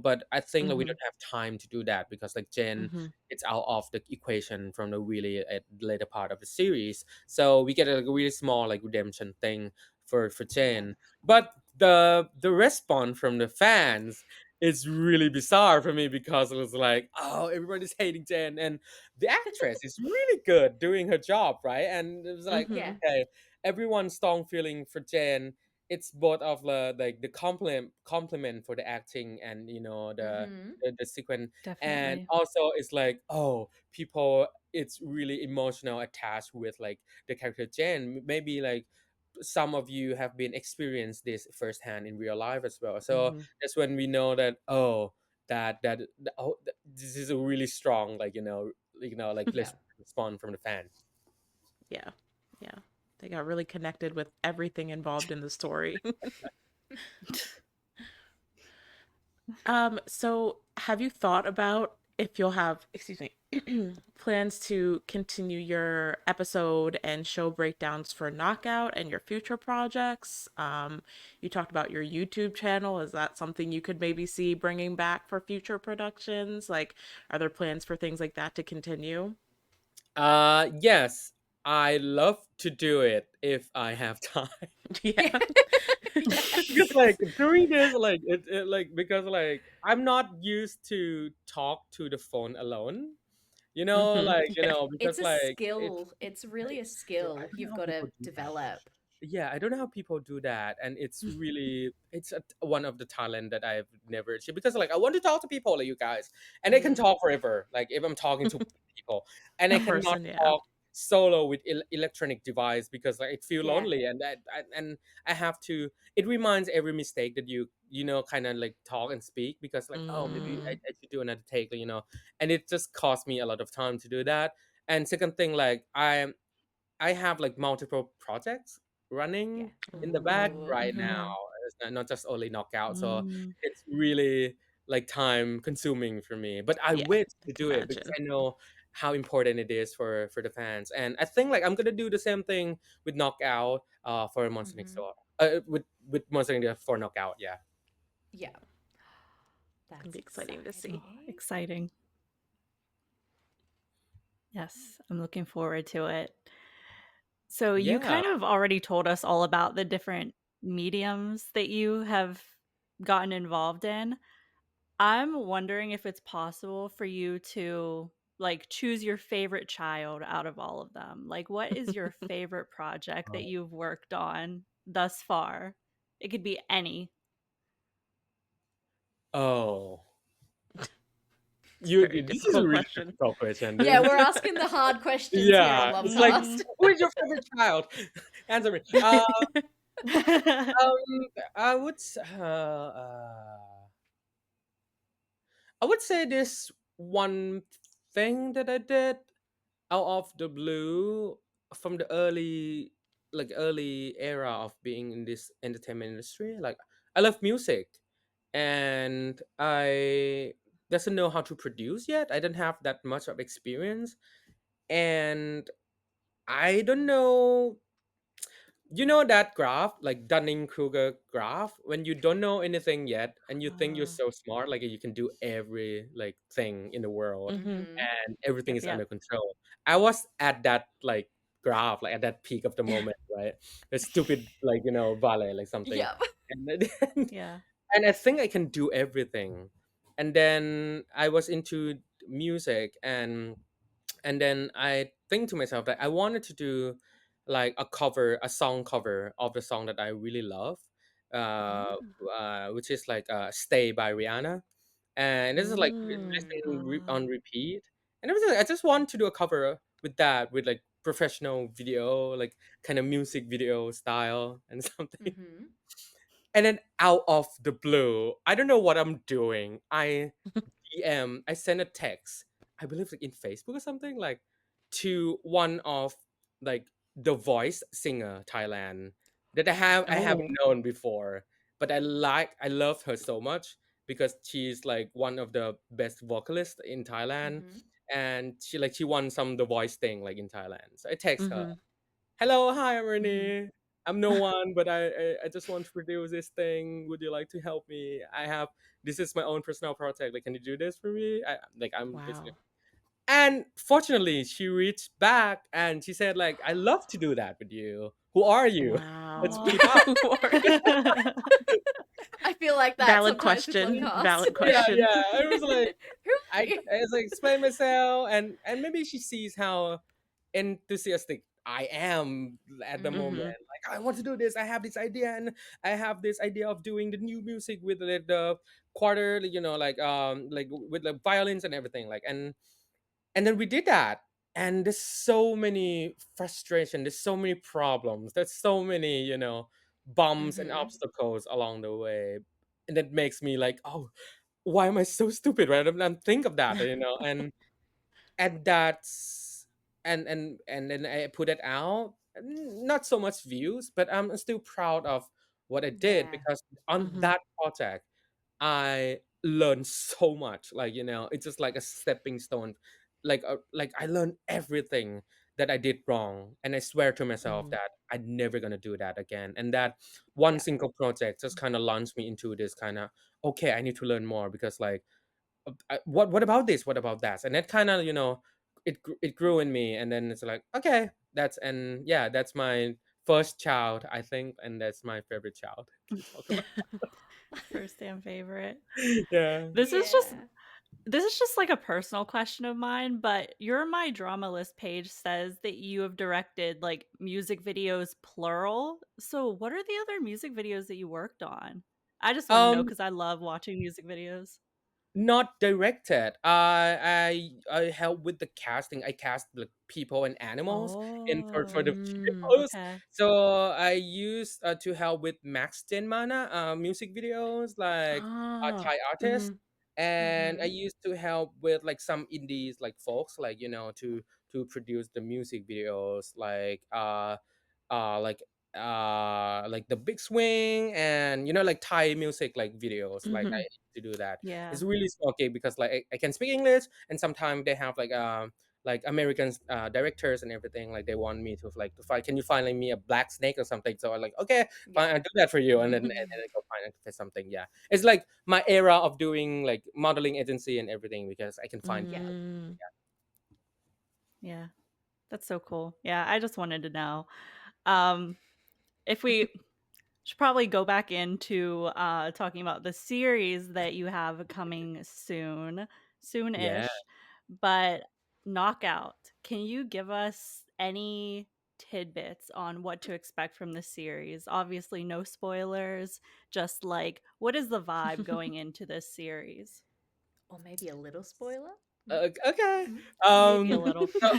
but I think like we Mhm. don't have time to do that because like Jen, Mhm. it's out of the equation from the really later part of the series. So we get a, like, a really small like redemption thing for Yeah. Jen. But the response from the fans is really bizarre for me, because it was like, oh, everybody's hating Jen, and the actress is really good doing her job, right? And it was like, Yeah. Mhm. okay, everyone's strong feeling for Jen. It's both of the like the compliment for the acting, and Mm-hmm. the sequence. And Definitely. also it's like, oh, people, it's really emotional attached with like the character Jen. Maybe like some of you have been experienced this firsthand in real life as well. So Mhm. that's when we know that, oh, oh, this is a really strong like like Yeah. response from the fans. Yeah. Yeah. They got really connected with everything involved in the story. So have you thought about if you'll have, excuse me, plans to continue your episode and show breakdowns for Knockout and your future projects? You talked about your YouTube channel. Is that something you could maybe see bringing back for future productions? Like, are there plans for things like that to continue? Yes, I love to do it if I have time. Yeah. Yeah. Because like doing this like like because like I'm not used to talk to the phone alone, like Yeah. It's because a like it's skill. It's really a I skill don't know you've how got to people do that. develop. Yeah, I don't know how people do that, and it's one of the talent that I've never achieved, because like I want to talk to people like you guys, and I can Mm. talk forever, like if I'm talking to people, and I In cannot person, yeah. talk solo with electronic device, because like it feel Yeah. lonely, and and I have to. It reminds every mistake that you kind of like talk and speak, because like, oh, maybe Mm. I should do another take, and it just cost me a lot of time to do that. And second thing, like I have like multiple projects Yeah. running in the back Ooh. right Ooh. now. Mhm. It's not just only knockout. So Mm. it's really like time consuming for me. But I Yeah, wish I to can do it because imagine. I know how important it is for the fans. And I think like I'm gonna do the same thing with knockout for Monster Next Mm-hmm. Door. With Monster Next Door for knockout, yeah. Yeah. It's gonna That's be exciting to see. Oh, exciting. exciting. Yes, I'm looking forward to it. So you Yeah. kind of already told us all about the different mediums that you have gotten involved in. I'm wondering if it's possible for you to like choose your favorite child out of all of them. Like, what is your favorite project that you've worked on thus far? It could be any. Oh. It's a very This is a difficult really difficult question. question. Yeah, we're asking the hard questions here on Yeah, it's like, Lovecast. Mhm. who is your favorite child? Answer me. Um, I would I would say this one thing that I did out of the blue from the early era of being in this entertainment industry. Like I love music, and I doesn't know how to produce yet. I don't have that much of experience, and I don't know. You know that graph, like Dunning-Kruger graph, when you don't know anything yet and you think you're Oh, so smart, like you can do every like thing in the world Mhm. Mm-hmm. and everything yep, is yep. under control. I was at that like graph, like at that peak of the moment, right? A stupid like ballet, like something, Yep. and then, Yeah. and I think I can do everything. And then I was into music, and then I think to myself that I wanted to do like a song cover of the song that I really love, uh, Ah. which is like "Stay" by Rihanna. and this is like Mm. listening on Oh. repeat. And it was like, I just want to do a cover with that, with like professional video, like kind of music video style and something. Mm-hmm. And then out of the blue, I don't know what I'm doing. I sent a text, I believe like in Facebook or something, like to one of like the voice singer Thailand that I haven't Oh. known before, but I love her so much because she's like one of the best vocalists in Thailand, Mm-hmm. and she won some The Voice thing like in Thailand. So I text her, Mhm. "Hello, hi, I'm Mhm. Ernie. I'm no one, but I just want to produce this thing. Would you like to help me? This is my own personal project. Like, can you do this for me? I'm basically." Wow. And fortunately, she reached back and she said, like, "I love to do that with you. Who are you? Let's Wow. meet up." Who are you? I feel like that Valid sometimes with question. podcasts. Valid Yeah, question. yeah. I was like, Who are you? I was like explain myself, and maybe she sees how enthusiastic I am at the moment. Mhm. Like, I want to do this. I have this idea, and I have this idea of doing the new music with the quarter, like with the violins and everything. Like, and then we did that, and there's so many frustration. There's so many problems. There's so many bumps and Mm-hmm. obstacles along the way, and that makes me like, oh, why am I so stupid? Right? I'm think of that, and that's and then I put it out. Not so much views, but I'm still proud of what I did Yeah. because on Mhm. that project I learned so much. Like it's just like a stepping stone. Like I learned everything that I did wrong, and I swear to myself Mhm. that I'm never gonna do that again. And that one Yeah. single project just kind of launched me into this kind of, okay, I need to learn more because like what about this, what about that, and that kind of it grew in me, and then it's like, okay, and yeah, that's my first child, I think, and that's my favorite child to talk about. First and favorite. Yeah. This is just Yeah. this is just like a personal question of mine, but your My Drama List page says that you have directed like music videos plural. So what are the other music videos that you worked on? I just want to know um because I love watching music videos. Not directed. I help with the casting. I cast the people and animals in for the Oh, Mm. videos. okay. So I used to help with Max Mana music videos, like Ah. Thai artists, Mhm. and I Mm-hmm. used to help with like some indies like folks, like to produce the music videos, like like the big swing, and like Thai music like videos, like I Mhm. used to do that. Yeah. It's really small gig because like I can speak English, and sometimes they have like American directors and everything. Like they want me to find. Can you find like me a black snake or something? So I'm like, okay, Yeah. fine, I'll do that for you, and then I go find it for something. Yeah, it's like my era of doing like modeling agency and everything because I can find Yeah. people. Mm. Yeah. That's so cool. Yeah, I just wanted to know. Um if we should probably go back into talking about the series that you have coming soon, Yeah. soon-ish. But Knockout, can you give us any tidbits on what to expect from the series? Obviously, no spoilers, just like what is the vibe going into this series? Or maybe a little spoiler. Okay. Mm-hmm. Maybe a Um. little. So,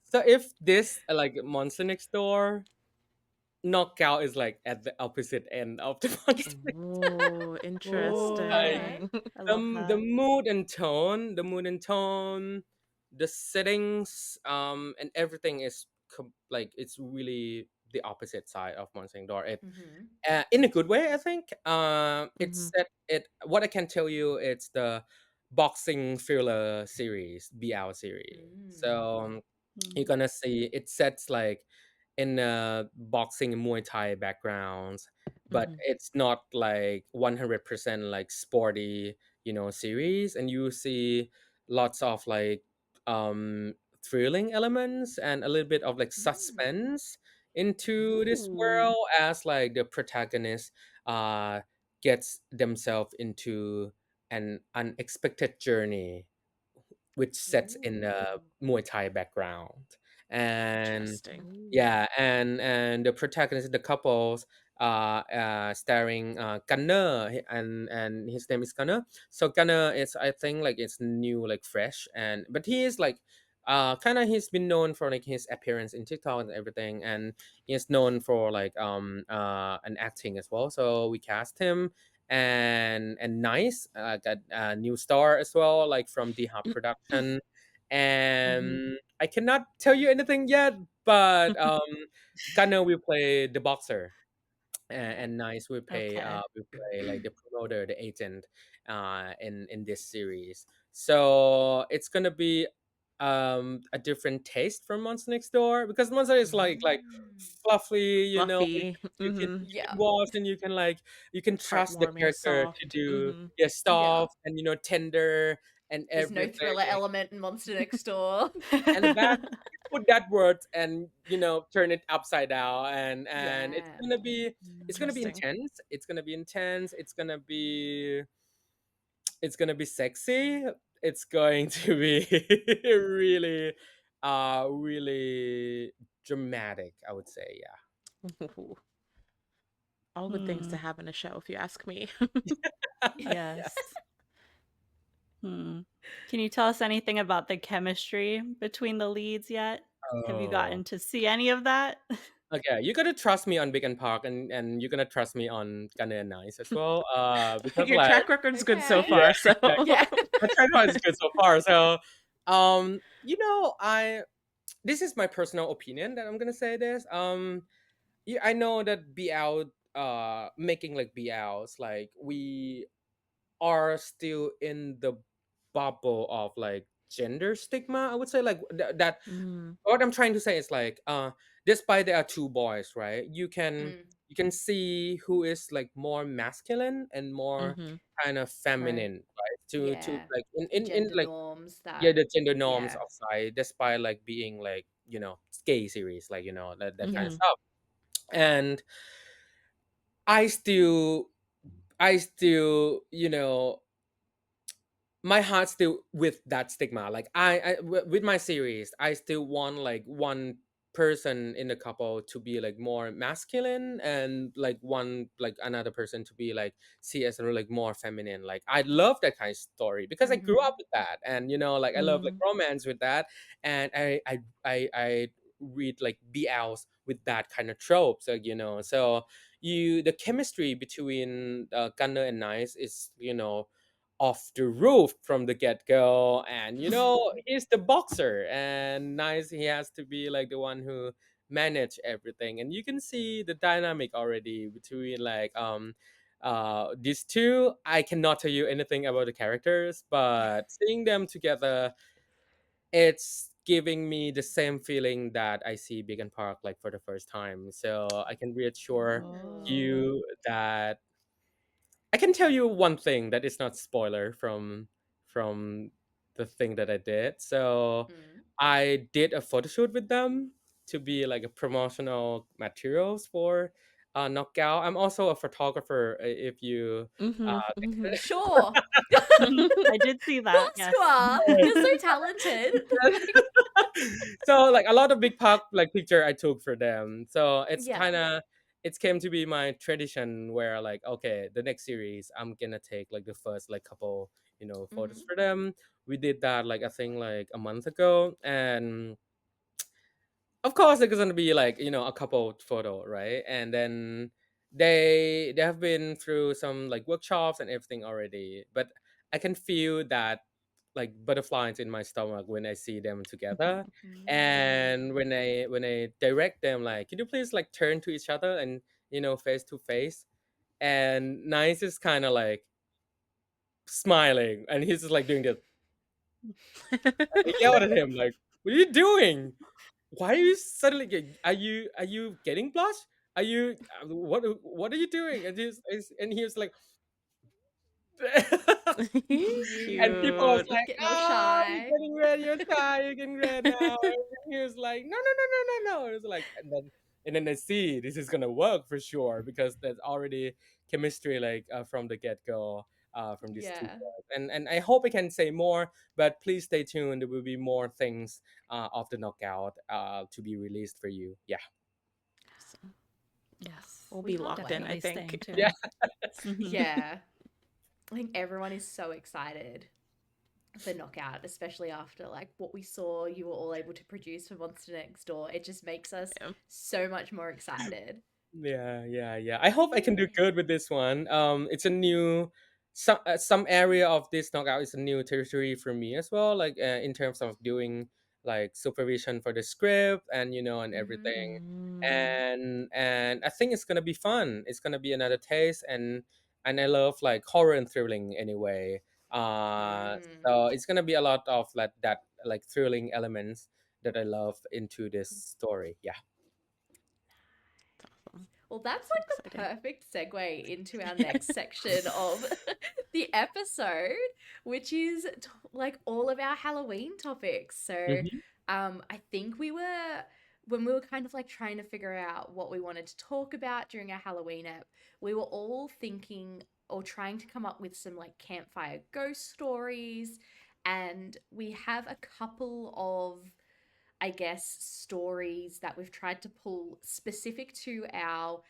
so if this like Monster Next Door, Knockout is like at the opposite end of the Monster. Oh, Oh, Like okay. interesting. I love the that. mood and tone, the settings, and everything is like it's really the opposite side of Monster Door. Mm-hmm. In a good way, I think. It's Mhm. set it. What I can tell you, it's the boxing thriller series, BL series. Mm. So you're Mm. gonna see it sets like in boxing and Muay Thai backgrounds, but Mhm. it's not like 100% like sporty, series, and you see lots of like thrilling elements and a little bit of like Mm. suspense into this Ooh. world as like the protagonist uh gets themselves into an unexpected journey which sets in a Ooh. Muay Thai background. And Interesting. yeah, and the protagonist, the couples, starring Gunner, and his name is Gunner. So Gunner is, I think, like it's new, like fresh, and but he is like kind of, he's been known for like his appearance in TikTok and everything, and he's known for like an acting as well. So we cast him, and Nice got a new star as well, like from the Hub production. Mhm. And I cannot tell you anything yet, but Gunner will play the boxer, and Nice Okay. will play like the promoter, the agent, in this series. So it's gonna be a different taste from Monster Next Door, because Monster is like Mm. fluffy, Fluffy. you Mhm. can Yeah. watch, and you can like, you can trust the Heartwarming, character to soft. do, Mhm. yeah, Yeah. soft and tender and There's no thriller everything. element in Monster Next Door. And that, put that word and turn it upside down, and Yeah. it's gonna be Interesting. intense, it's gonna be sexy, it's going to be really really dramatic, I would say. Ooh, all the things to Hmm. have in a show, if you ask me. Yeah. Yes. Hmm. Can you tell us anything about the chemistry between the leads yet? Have you Oh, gotten to see any of that? okay, you're gonna trust me on Big and Park, and you're gonna trust me on Gunner and Nice as well, because Your like, track record's good so Okay. yeah, far, so. exactly. Yeah. My track record is good so far. So, I this is my personal opinion that I'm gonna say this. Yeah, I know that BL, making like BLs, like we are still in the bubble of like gender stigma. I would say like that. Mm, What I'm trying to say is like, despite there are two boys, right? Mm. You can see who is like more masculine and more mhm. kind of Right. feminine, right? To Yeah. like The in gender like, norms yeah, that, the gender norms yeah. of side, despite like being like, gay series, like, that kind Yeah. of Mhm. stuff. And I still, my heart still with that stigma. Like with my series, I still want like one person in the couple to be like more masculine, and like one, like another person to be like see as like more feminine. Like I love that kind of story because I grew Mm-hmm. up with that, and like I love like Mhm. romance with that, and I read like BLs with that kind of trope. So so the chemistry between Gunner and Nice is off the roof from the get-go, and he's the boxer, and Nice, he has to be like the one who manage everything, and you can see the dynamic already between like these two. I cannot tell you anything about the characters, but seeing them together, it's giving me the same feeling that I see Big and Park like for the first time. So I can reassure Oh. Oh. you that I can tell you one thing that is not spoiler from the thing that I did. So Mm. I did a photo shoot with them to be like a promotional materials for Knockout. I'm also a photographer. If you Mhm. Mhm. Sure. I did see Of that, course you yes. are. You're so talented. Like, so like a lot of big park like picture I took for them. So it's yeah. kind of, it's came to be my tradition where like, okay, the next series I'm gonna take like the first like couple photos Mm-hmm. for them. We did that like I think like a month ago, and of course there's gonna be like a couple photo, right? And then they have been through some like workshops and everything already, but I can feel that like butterflies in my stomach when I see them together. And Mm. when I direct them, like, could you please like turn to each other and face to face, and Nice is kind of like smiling, and he's just like doing this. I yelled at him like, what are you doing? Why are you suddenly are you getting blushed? Are you what are you doing? And he was like and people was Cute. You like, getting all oh, you're shy. getting red, you're shy, you're getting red now. And he was like, no, no, no, no, no, no. It was like, and then I see this is gonna work for sure, because there's already chemistry like from the get-go, from these two Yeah. girls. And I hope I can say more, but please stay tuned. There will be more things of the Knockout to be released for you. Yeah. Awesome. Yes, We'll We be can't locked in, I wait. definitely think. staying Yeah. tuned. Yeah. I think everyone is so excited for Knockout, especially after like what we saw you were all able to produce for Monster Next Door. It just makes us Yeah. so much more excited. Yeah. I hope I can do Yeah. good with this one. It's a new some area of this knockout is a new territory for me as well. Like in terms of doing like supervision for the script and and Mm-hmm. everything. Mm. And I think it's gonna be fun. It's gonna be another taste, and I love like horror and thrilling anyway. Uh, Mm. so it's gonna be a lot of that like thrilling elements that I love into this story. Yeah. It's awesome. Well, that's So like the exciting. perfect segue into our next section of the episode, which is like all of our Halloween topics. So, Hmm. I think when we were kind of like trying to figure out what we wanted to talk about during our Halloween app, we were all thinking or trying to come up with some like campfire ghost stories, and we have a couple of, I guess, stories that we've tried to pull specific to our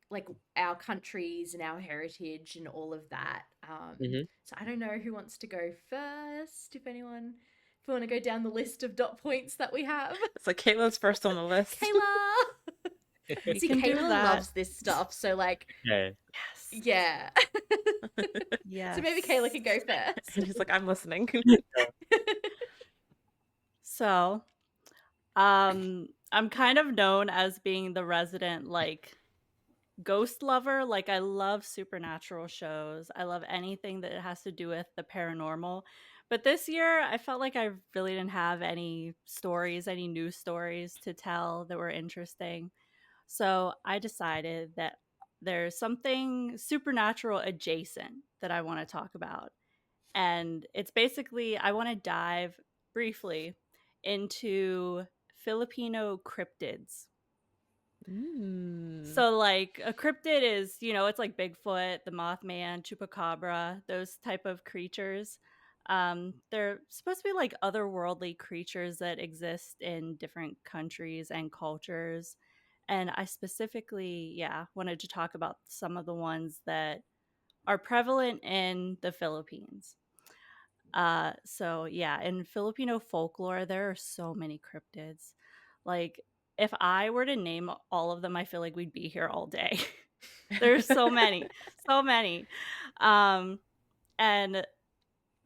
like our countries and our heritage and all of that. Hmm. So I don't know who wants to go first. If we want to go down the list of dot points that we have, It's like Kayla's first on the list. Kayla. We See, can do Kayla that. loves this stuff, so like, Okay. Yes. yeah. Yes. So maybe Kayla can go And first. he's like, I'm listening. So, I'm kind of known as being the resident like ghost lover. Like I love supernatural shows. I love anything that has to do with the paranormal. But this year I felt like I really didn't have any stories, any news stories to tell that were interesting. So I decided that there's something supernatural adjacent that I want to talk about. And it's basically, I want to dive briefly into Filipino cryptids. Mm. So, like, a cryptid is, it's like Bigfoot, the Mothman, Chupacabra, those type of creatures. They're supposed to be like otherworldly creatures that exist in different countries and cultures. And I specifically, wanted to talk about some of the ones that are prevalent in the Philippines. So yeah, in Filipino folklore, there are so many cryptids. Like, if I were to name all of them, I feel like we'd be here all day. There's so many, so many. Um, and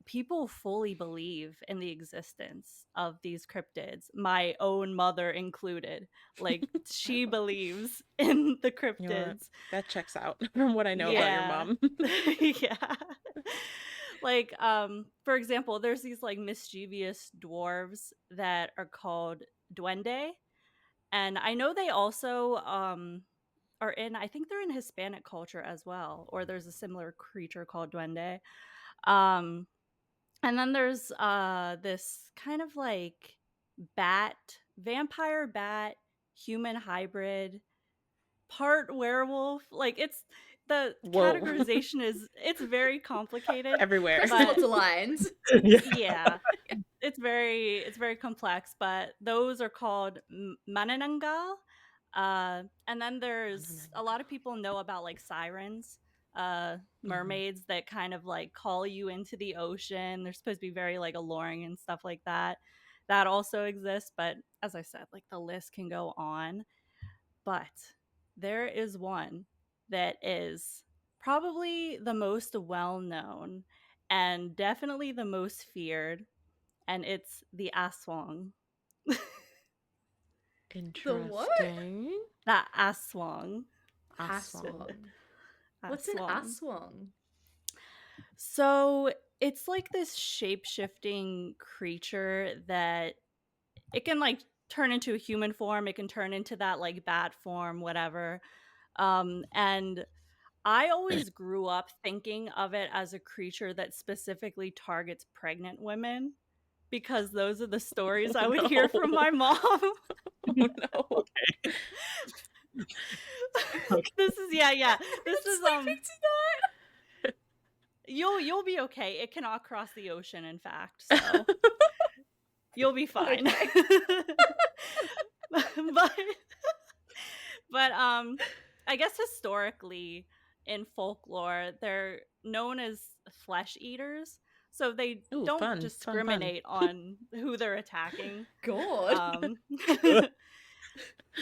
people fully believe in the existence of these cryptids, my own mother included. Like, she believes in the You know what? cryptids. That checks out from what I know about your Yeah. mom. Yeah. Like, for example, there's these like mischievous dwarves that are called duende. And I know they also are in, I think they're in Hispanic culture as well, or there's a similar creature called duende. Um and then there's this kind of like bat, vampire bat, human hybrid, part werewolf. Like, it's the Whoa. categorization is, it's very complicated, Everywhere. Crosses but lots of lines. Yeah. yeah, it's very complex. But those are called manananggal. And then there's a lot of people know about like sirens, mermaids that kind of like call you into the ocean. They're supposed to be very like alluring and stuff like that. That also exists, but as I said, like the list can go on. But there is one that is probably the most well known and definitely the most feared, and it's the aswang. The what? Interesting. That aswang. Aswang. Aswang. What's an Aswang. aswang? So it's like this shape shifting creature that it can like turn into a human form, it can turn into that like bat form, whatever. And I always grew up thinking of it as a creature that specifically targets pregnant women because those are the stories I Oh would hear from no. my mom. Oh no. Okay. This is yeah. This I'm is sleeping tonight. you'll be okay. It cannot cross the ocean, in fact, so you'll be fine. Okay. but But I guess historically in folklore, they're known as flesh eaters. So they Ooh, don't fun, fun, fun. discriminate on who they're attacking. God. Um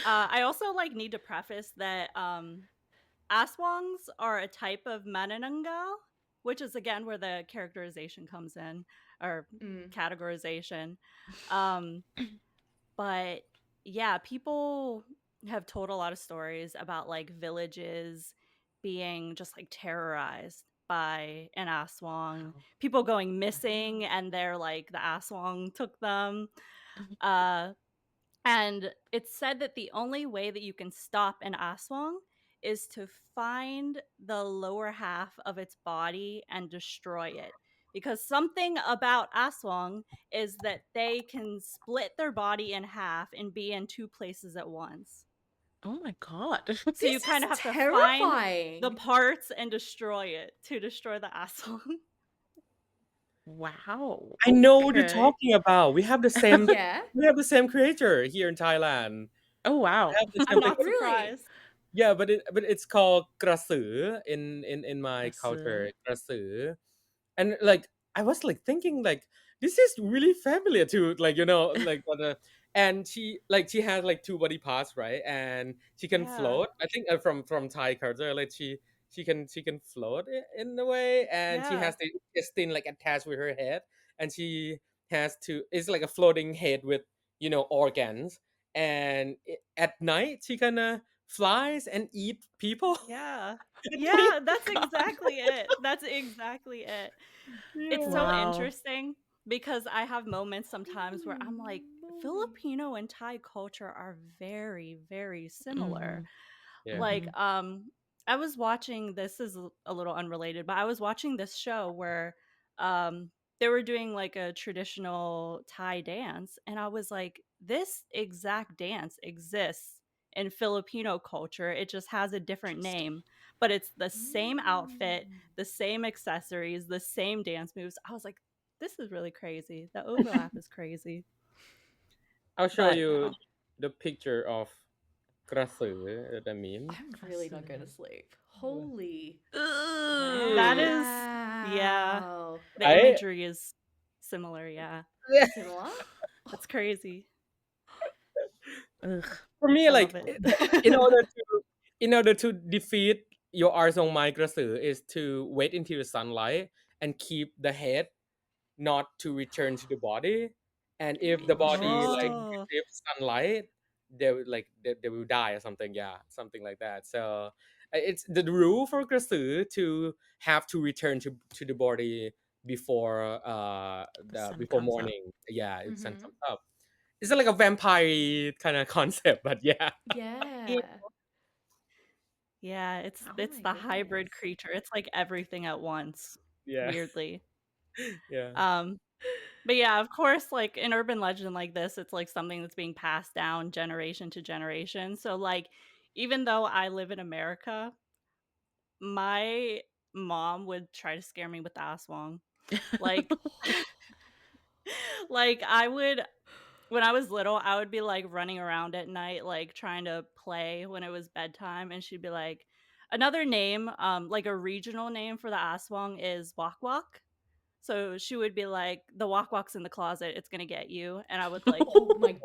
I also like need to preface that aswangs are a type of manananggal, which is again where the characterization comes in, or Mm. categorization. Um but yeah, people have told a lot of stories about like villages being just like terrorized by an aswang, Wow. people going missing Wow. and they're like the aswang took them. Uh and it's said that the only way that you can stop an aswang is to find the lower half of its body and destroy it. Because something about aswang is that they can split their body in half and be in two places at once. Oh my god. So you This kind is of have to find the terrifying. parts and destroy it to destroy the aswang. Wow. I know what you're Okay. talking about. Yeah. We have the same creator here in Thailand. Oh I wow. have the I'm same thing. not Really? surprised. Yeah, but it's called กระสือ in my Krası. culture, กระสือ. And like I was like thinking like this is really familiar to like like what the and she has like two body parts, right? And she can Yeah. float. I think from Thai culture, like she can float in a way, and she Yeah. has the intestine like attached with her head, and she has to it's like a floating head with organs, and at night she kind of flies and eat people. Yeah. Yeah, that's exactly it. That's exactly it. It's Yeah. so Wow. interesting because I have moments sometimes where I'm like, Moly. Filipino and Thai culture are very, very similar. Mhm. Yeah. Like, Mhm. I was watching, this is a little unrelated, but I was watching this show where they were doing like a traditional Thai dance, and I was like, this exact dance exists in Filipino culture. It just has a different Interesting. name, but it's the same outfit, Mm. the same accessories, the same dance moves. I was like, this is really crazy. The overlap is crazy. I'll show But you yeah. the picture of กระสือ that meme. I'm really not going to Krası. sleep. Holy. That Ooh. is, yeah, Wow. the Right? imagery is similar, yeah. Yeah. Similar? That's crazy. Ugh. For me, I love like it. in order to defeat your Arsong กระสือ is to wait until the sunlight and keep the head not to return to the body. And if the body like Interesting. Oh, receives sunlight, they will die or something. Yeah, something like that. So it's the rule for กระสือ to have to return to the body before The sun before comes up. morning. Yeah, if sun Mm-hmm. comes up. It's like a vampire kind of concept, but yeah, yeah. Yeah. Yeah, Oh it's my the goodness. hybrid creature. It's like everything at once, yeah, weirdly. yeah. Um, but yeah, of course, like an urban legend like this, it's like something that's being passed down generation to generation. So like even though I live in America, my mom would try to scare me with the aswang. Like like I would when I was little, I would be like running around at night, like trying to play when it was bedtime, and she'd be like, another name, like a regional name for the aswang is wak wak. So she would be like, the wak wak's in the closet, it's gonna get you. And I would like Oh my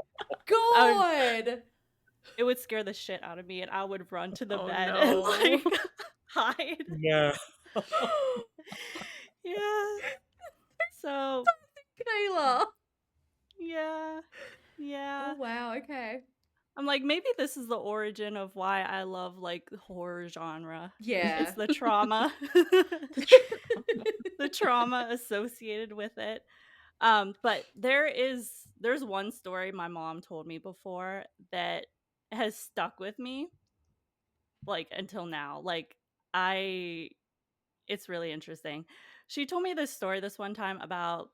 I would God. it would scare the shit out of me and I would run to the Oh bed and no. like hide. Yeah. Yeah. So Kayla. yeah. Oh Yeah. wow, okay. I'm like, maybe this is the origin of why I love like the horror genre. It's Yeah. the trauma. The trauma. The trauma associated with it. But there's one story my mom told me before that has stuck with me like until now. Like I it's really interesting. She told me this story this one time about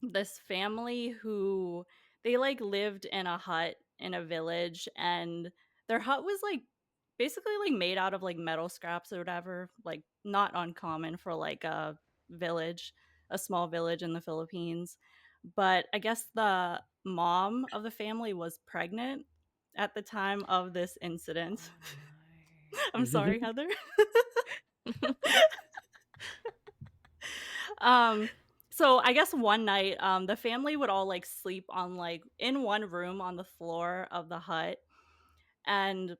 this family who they like lived in a hut in a village, and their hut was like basically like made out of like metal scraps or whatever, like not uncommon for like a small village in the Philippines. But I guess the mom of the family was pregnant, at the time of this incident. Oh I'm sorry, Heather. Mhm. um so I guess one night the family would all like sleep on like in one room on the floor of the hut, and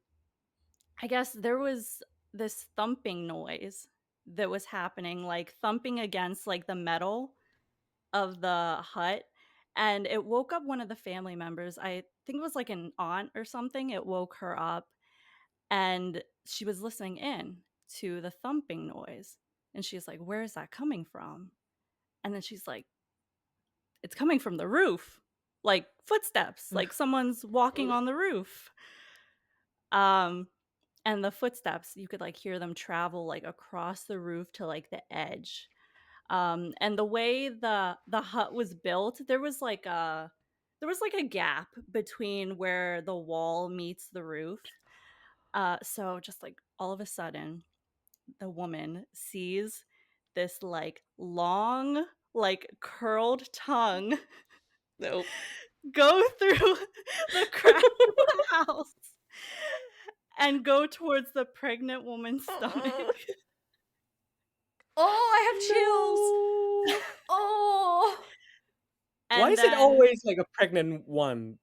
I guess there was this thumping noise that was happening, like thumping against like the metal of the hut, and it woke up one of the family members. I think it was like an aunt or something. It woke her up, and she was listening in to the thumping noise, and she's like, "Where is that coming from?" And then she's like, "It's coming from the roof, like footsteps, like someone's walking on the roof." Um, and the footsteps, you could like hear them travel like across the roof to like the edge. And the way the hut was built, there was like a gap between where the wall meets the roof. So just like all of a sudden, the woman sees this like long, like curled tongue Nope. go through the crack of the house and go towards the pregnant woman's stomach. Oh, I have chills. No. Oh, Why And is it then always like a pregnant one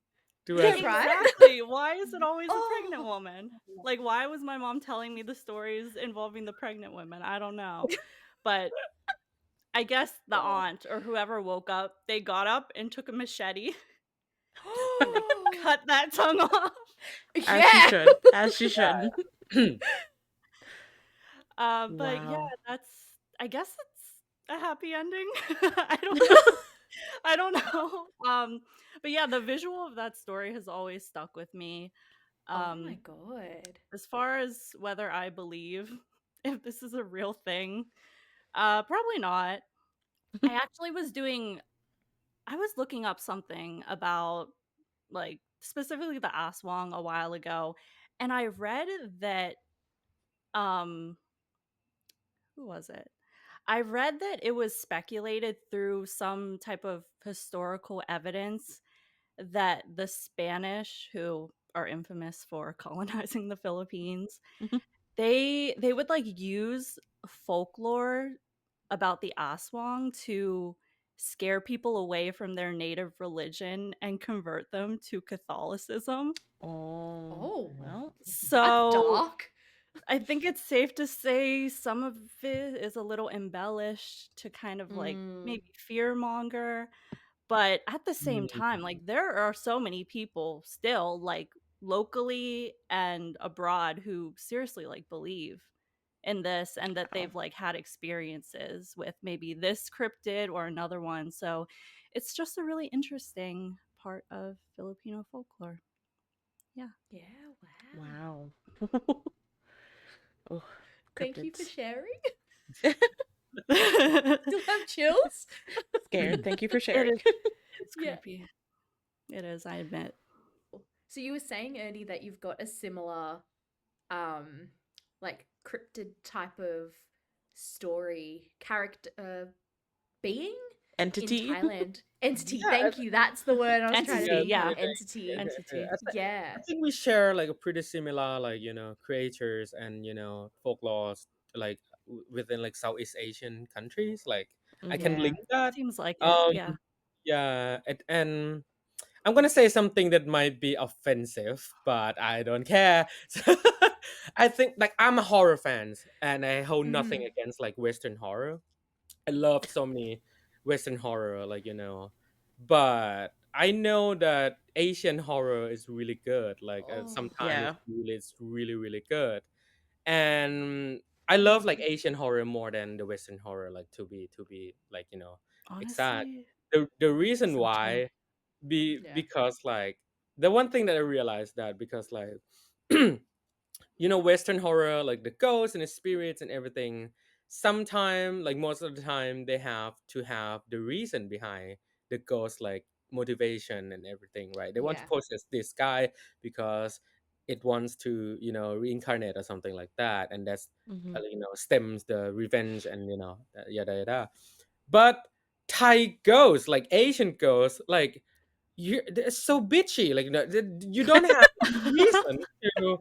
to yeah, have right? exactly. Why is it always a pregnant Oh, woman? Like, why was my mom telling me the stories involving the pregnant women? I don't know. But I guess the oh. aunt or whoever woke up, they got up and took a machete and they Oh, cut that tongue off. As she yeah. should. As she should. But yeah, Wow. that's, I guess it's a happy ending. I don't know. I don't know. But yeah, the visual of that story has always stuck with me. Oh my Um, God. as far as whether I believe if this is a real thing, probably not. I actually I was looking up something about like specifically the Aswang a while ago, and I read that um who was it? I read that it was speculated through some type of historical evidence that the Spanish, who are infamous for colonizing the Philippines, they would like use folklore about the Aswang to scare people away from their native religion and convert them to Catholicism. Oh, Oh, well. that's So dark. I think it's safe to say some of it is a little embellished to kind of like Mm, maybe fearmonger. But at the same Mm, time, like there are so many people still like locally and abroad who seriously like believe in this and that Wow. they've like had experiences with maybe this cryptid or another one. So it's just a really interesting part of Filipino folklore. Yeah. yeah, wow. Wow. Oh, Thank you for cryptids. sharing. it Still have chills? Scared. Thank you for is sharing. it's Yeah. creepy. It is, I admit. So you were saying, Ernie, that you've got a similar, um, like cryptid type of story character being in Entity. Thailand. Entity. yeah, Thank you. That's the word I was trying to yeah, Entity, think of. yeah. Entity. Entity. Yeah. I think we share like a pretty similar like creatures and folklores like within like Southeast Asian countries. Like I can Mm-hmm. Yeah. link that. Seems like it, Um, yeah. yeah, and I'm gonna say something that might be offensive, but I don't care. So, I think like I'm a horror fan, and I hold nothing Hmm. against like Western horror. I love so many Western horror, but I know that Asian horror is really good. Like Oh. sometimes Yeah. it's really really good, and I love like Asian horror more than the Western horror. Like to be like exact. Honestly, The I think reason so too. why be Yeah. because like the one thing that I realized that because like Western horror, like the ghosts and the spirits and everything, sometime, like most of the time, they have to have the reason behind the ghost, like motivation and everything, right? They want to Yeah. possess this guy because it wants to, reincarnate or something like that. And that's, Mm-hmm. stems the revenge and, yada, yada. But Thai ghosts, like Asian ghosts, like, they're so bitchy. Like, you don't have any reason to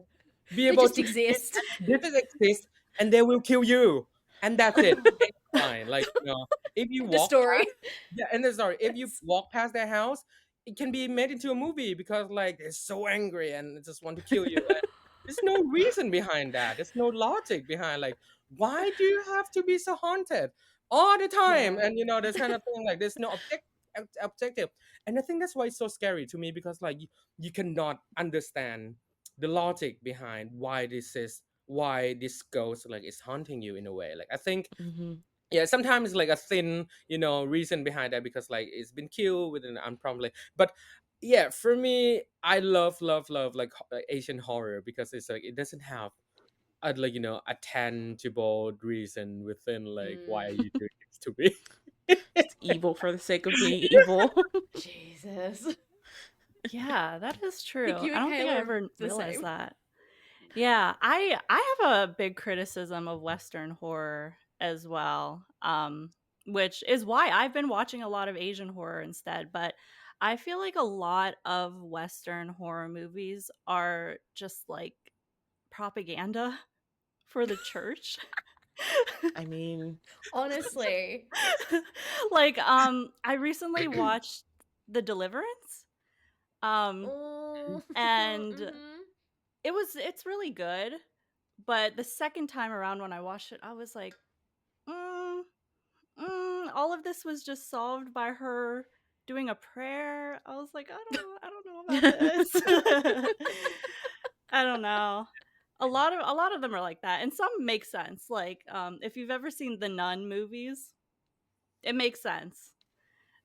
be They able just to exist. this is exist, and they will kill you, and that's it. Oh, It's fine. Like, if you end of walk story. past, yeah, and then sorry, if you Yes. walk past their house, it can be made into a movie because like they're so angry and they just want to kill you. And there's no reason behind that. There's no logic behind like why do you have to be so haunted all the time? Yeah. And this kind of thing like there's no objective. And I think that's why it's so scary to me because like you cannot understand the logic behind why this ghost like is haunting you in a way. Like I think Hmm. yeah, sometimes like a thin reason behind that because like it's been killed within unpromptly. But yeah, for me, I love like Asian horror because it's like it doesn't have a like a tangible reason within like why are Mm, you doing this to me. Just evil for the sake of being evil. Jesus. Yeah, that is I think true. you I and don't think I Kayla are ever the realized same. that. Yeah, I have a big criticism of Western horror as well, which is why I've been watching a lot of Asian horror instead. But I feel like a lot of Western horror movies are just like propaganda for the church. I mean, Honestly. Like, I recently watched The Deliverance, um, Oh. and Mhm. it's really good. But the second time around when I watched it, I was like, mm, all of this was just solved by her doing a prayer. I was like, I don't know about this. I don't know. A lot of them are like that, and some make sense. Like, if you've ever seen the Nun movies, it makes sense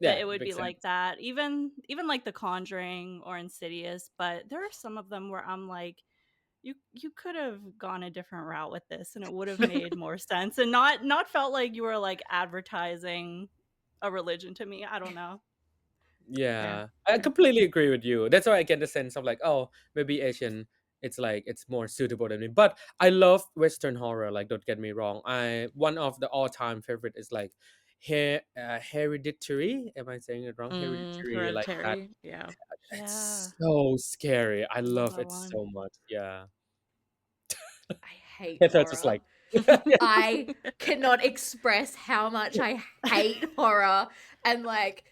that Yeah, it would be makes like sense. that. Even like The Conjuring or Insidious, but there are some of them where I'm like, you could have gone a different route with this and it would have made more sense and not felt like you were like advertising a religion to me. I don't know. yeah. Yeah, I completely agree with you. That's why I get the sense of like, oh, maybe Asian, it's like it's more suitable than me. But I love Western horror. Like, don't get me wrong. I one of the all-time favorite is like, Hereditary. Am I saying it wrong? Hereditary, like that. Hereditary. Yeah. Yeah, It's so scary. I I love love that it one. so much. Yeah, I hate and that's just horror. like, yeah, I cannot express how much I hate horror and like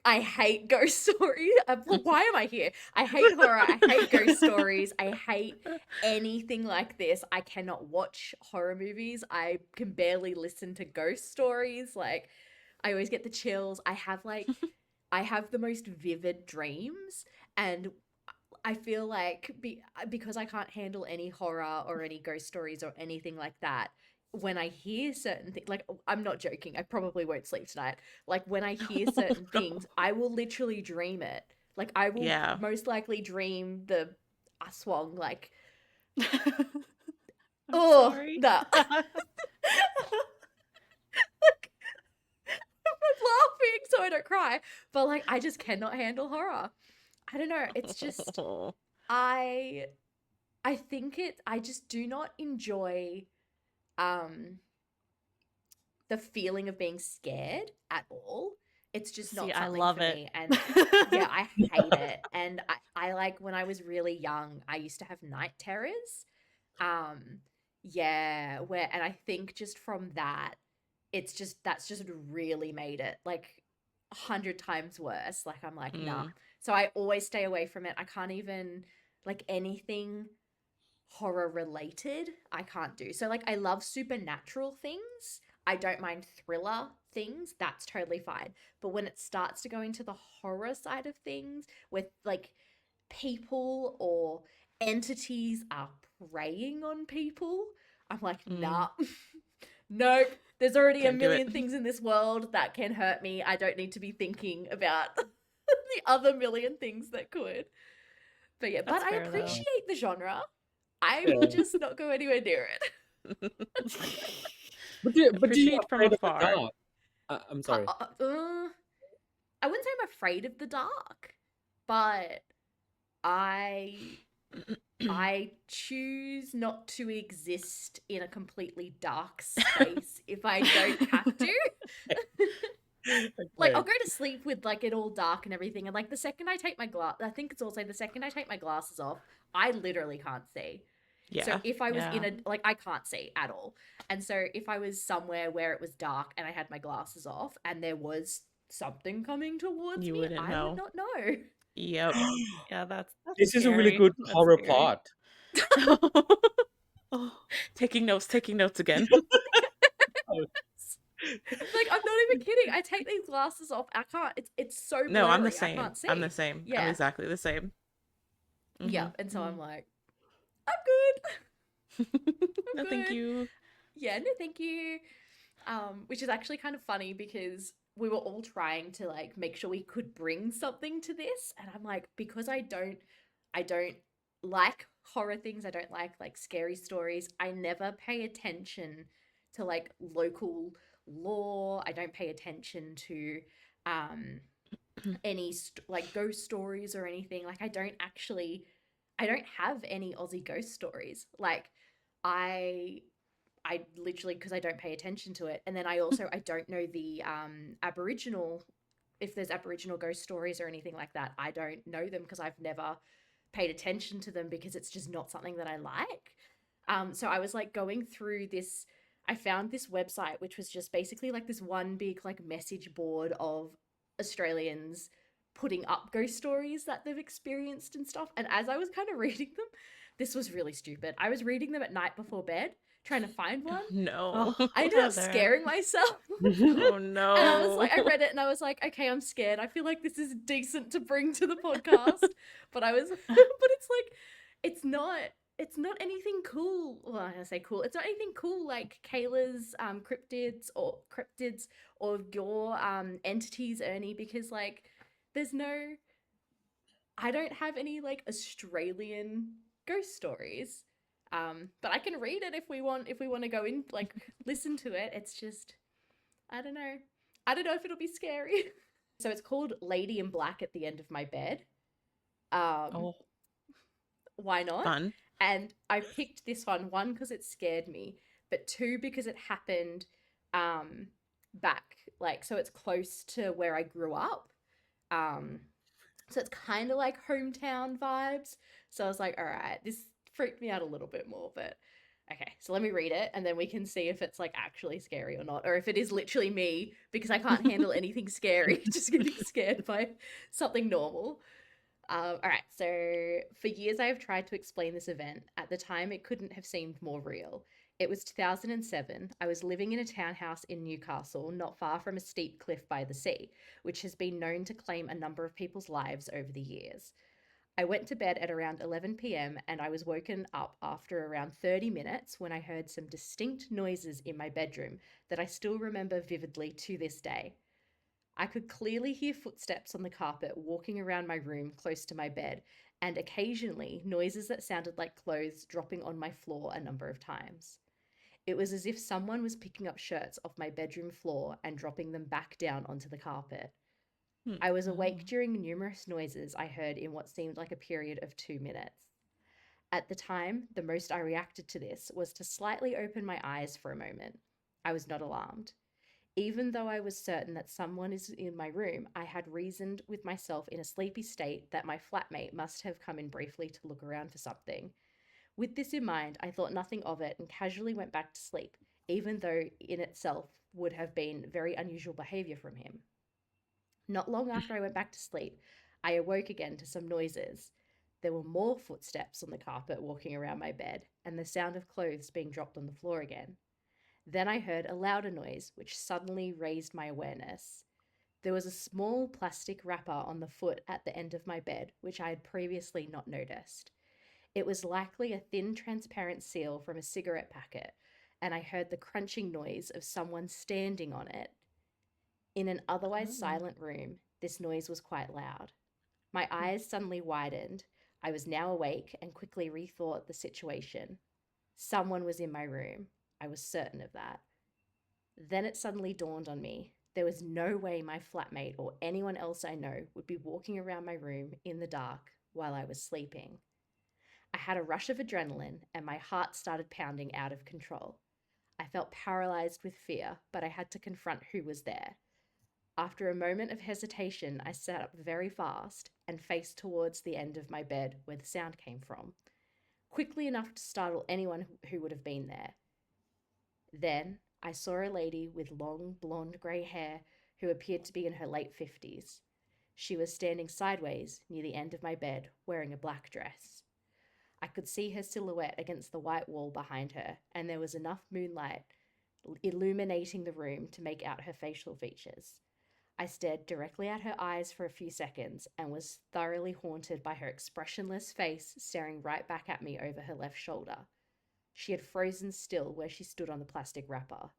I hate ghost stories. Well, why am I here? I hate horror. I hate ghost stories. I hate anything like this. I cannot watch horror movies. I can barely listen to ghost stories. Like I always get the chills. I have the most vivid dreams and I feel like because I can't handle any horror or any ghost stories or anything like that, when I hear certain things, like I'm not joking, I probably won't sleep tonight. Like when I hear Oh, certain things, no. I will literally dream it. Like I will Yeah. most likely dream the aswang, like, I'm oh, sorry. no. I'm laughing so I don't cry. But like I just cannot handle horror. I don't know. It's just I I think I just do not enjoy um the feeling of being scared at all. It's just See, not I something love for it. me. And yeah, I hate it. And I like when I was really young, I used to have night terrors. Um, yeah, where and I think just from that, that's just really made it like 100 times worse. Like I'm like, nah. Mm. So I always stay away from it. I can't even like anything horror related, I can't do. So like I love supernatural things. I don't mind thriller things. That's totally fine. But when it starts to go into the horror side of things with like people or entities are preying on people, I'm like, Mm. nah. Nope. There's already a Can't do it. million things in this world that can hurt me. I don't need to be thinking about the other million things that could. But yeah, but That's I fair though. appreciate the genre. I will yeah. just not go anywhere near it. But do you Appreciate from afraid of the afar. dark? I'm Uh, sorry. uh, uh, I wouldn't say I'm afraid of the dark, but I I choose not to exist in a completely dark space if I don't have to. Like, I'll Okay. go to sleep with like it all dark and everything, and like the second I take my I think it's also the second I take my glasses off, I literally can't see. So Yeah. if I was in Yeah. a like I can't see at all. And so if I was somewhere where it was dark and I had my glasses off and there was something coming towards You me, wouldn't I would know. not know. Yep. Yeah, that's This is a really scary. good That's horror scary. plot. Oh, taking notes again. Oh, Like, I'm not even kidding. I take these glasses off. I can't. It's so No, I'm the blurry. I same. can't I'm the see. same. I'm Yeah. exactly the same. Yeah. Hmm. And so I'm Mm. like, I'm good. I'm No, thank good. you. Yeah, no, thank you. Which is actually kind of funny because we were all trying to like make sure we could bring something to this, and I'm like, because I don't like horror things. I don't like scary stories. I never pay attention to like local lore. I don't pay attention to um any like ghost stories or anything. Like I don't have any Aussie ghost stories. Like I I literally, because I don't pay attention to it. And then I don't know the Aboriginal, if there's Aboriginal ghost stories or anything like that. I don't know them because I've never paid attention to them because it's just not something that I like. So I was like going through this. I found this website which was just basically like this one big like message board of Australians putting up ghost stories that they've experienced and stuff. And as I was kind of reading them, this was really stupid. I was reading them at night before bed, trying to find one. No. Oh, I ended up Heather. scaring myself. Oh And I was like, I no. read it and I was like, okay, I'm scared. I feel like this is decent to bring to the podcast. But I was, but it's like, it's not, it's not anything cool. Well, I say cool. It's not anything cool like Kayla's cryptids or your entities, Ernie, because like, there's no, I don't have any like Australian ghost stories. But I can read it if we want to go in like listen to it. It's just I don't know. I don't know if it'll be scary. So it's called Lady in Black at the End of My Bed. Um, Oh. why not? Fun. And I picked this one because it scared me, but two because it happened um back like so it's close to where I grew up. Um so it's kind of like hometown vibes. So I was like, all right, this freaked me out a little bit more, but okay, so let me read it and then we can see if it's like actually scary or not, or if it is literally me because I can't handle anything scary, just getting scared by something normal. All right, so for years I have tried to explain this event. At the time, it couldn't have seemed more real. It was 2007. I was living in a townhouse in Newcastle, not far from a steep cliff by the sea, which has been known to claim a number of people's lives over the years. I went to bed at around 11 p.m. and I was woken up after around 30 minutes when I heard some distinct noises in my bedroom that I still remember vividly to this day. I could clearly hear footsteps on the carpet walking around my room close to my bed, and occasionally noises that sounded like clothes dropping on my floor a number of times. It was as if someone was picking up shirts off my bedroom floor and dropping them back down onto the carpet. I was awake Mm. during numerous noises I heard in what seemed like a period of 2 minutes. At the time, the most I reacted to this was to slightly open my eyes for a moment. I was not alarmed. Even though I was certain that someone is in my room, I had reasoned with myself in a sleepy state that my flatmate must have come in briefly to look around for something. With this in mind, I thought nothing of it and casually went back to sleep, even though in itself would have been very unusual behavior from him. Not long after I went back to sleep, I awoke again to some noises. There were more footsteps on the carpet walking around my bed, and the sound of clothes being dropped on the floor again. Then I heard a louder noise, which suddenly raised my awareness. There was a small plastic wrapper on the foot at the end of my bed, which I had previously not noticed. It was likely a thin, transparent seal from a cigarette packet, and I heard the crunching noise of someone standing on it. In an otherwise Oh. silent room, this noise was quite loud. My eyes suddenly widened. I was now awake and quickly rethought the situation. Someone was in my room. I was certain of that. Then it suddenly dawned on me. There was no way my flatmate or anyone else I know would be walking around my room in the dark while I was sleeping. I had a rush of adrenaline and my heart started pounding out of control. I felt paralyzed with fear, but I had to confront who was there. After a moment of hesitation, I sat up very fast and faced towards the end of my bed where the sound came from, quickly enough to startle anyone who would have been there. Then I saw a lady with long blonde grey hair who appeared to be in her late 50s. She was standing sideways near the end of my bed, wearing a black dress. I could see her silhouette against the white wall behind her, and there was enough moonlight illuminating the room to make out her facial features. I stared directly at her eyes for a few seconds and was thoroughly haunted by her expressionless face staring right back at me over her left shoulder. She had frozen still where she stood on the plastic wrapper.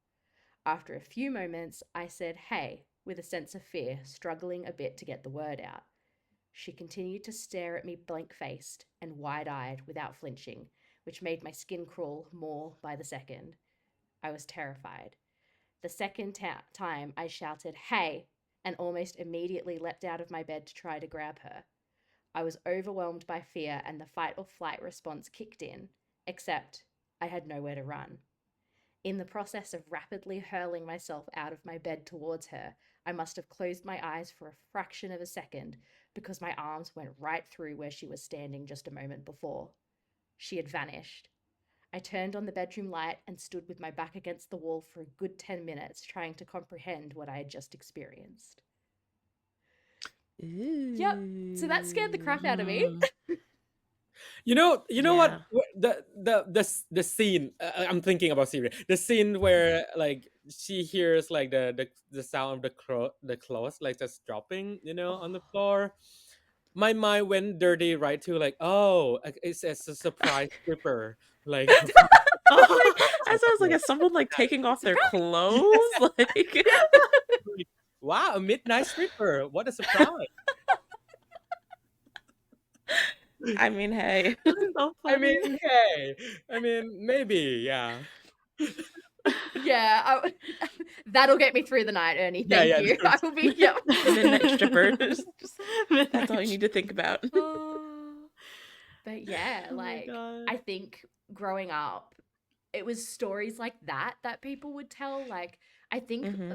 After a few moments, I said, "Hey," with a sense of fear, struggling a bit to get the word out. She continued to stare at me blank-faced and wide-eyed without flinching, which made my skin crawl more by the second. I was terrified. The second time I shouted, "Hey," and almost immediately leapt out of my bed to try to grab her. I was overwhelmed by fear and the fight or flight response kicked in, except I had nowhere to run. In the process of rapidly hurling myself out of my bed towards her, I must have closed my eyes for a fraction of a second because my arms went right through where she was standing just a moment before. She had vanished. I turned on the bedroom light and stood with my back against the wall for a good 10 minutes trying to comprehend what I had just experienced. Yep. So that scared the crap out of me. You know Yeah. what? The scene. I'm thinking about Siri. The scene where like she hears like the sound of the clothes like just dropping, on the floor. My mind went dirty right to like, oh, it's a surprise stripper. Like, Oh, I was like, like, is someone like taking off their Surprise! clothes? Like, wow, a midnight stripper! What a surprise! I mean, hey. So I mean, funny. hey, maybe, yeah, Yeah, that'll get me through the night, Ernie. yeah, Thank yeah. you. I will be, yep. Midnight strippers. That's all Midnight. you need to think about. Oh. But yeah, Oh my like, God. I think growing up, it was stories like that that people would tell. Like, I think Hmm.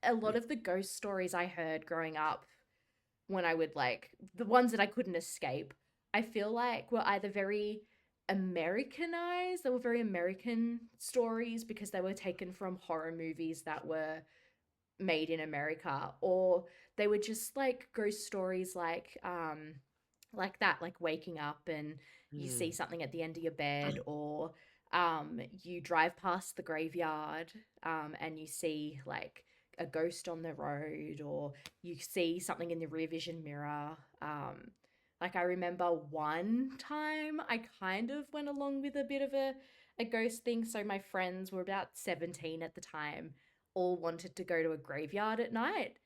a lot of the ghost stories I heard growing up, when I would like the ones that I couldn't escape, I feel like were either very Americanized, they were very American stories because they were taken from horror movies that were made in America, or they were just like ghost stories like that, like waking up and you see Hmm. something at the end of your bed, or you drive past the graveyard and you see like a ghost on the road, or you see something in the rear vision mirror. Like I remember one time I kind of went along with a bit of a ghost thing. So my friends were about 17 at the time, all wanted to go to a graveyard at night.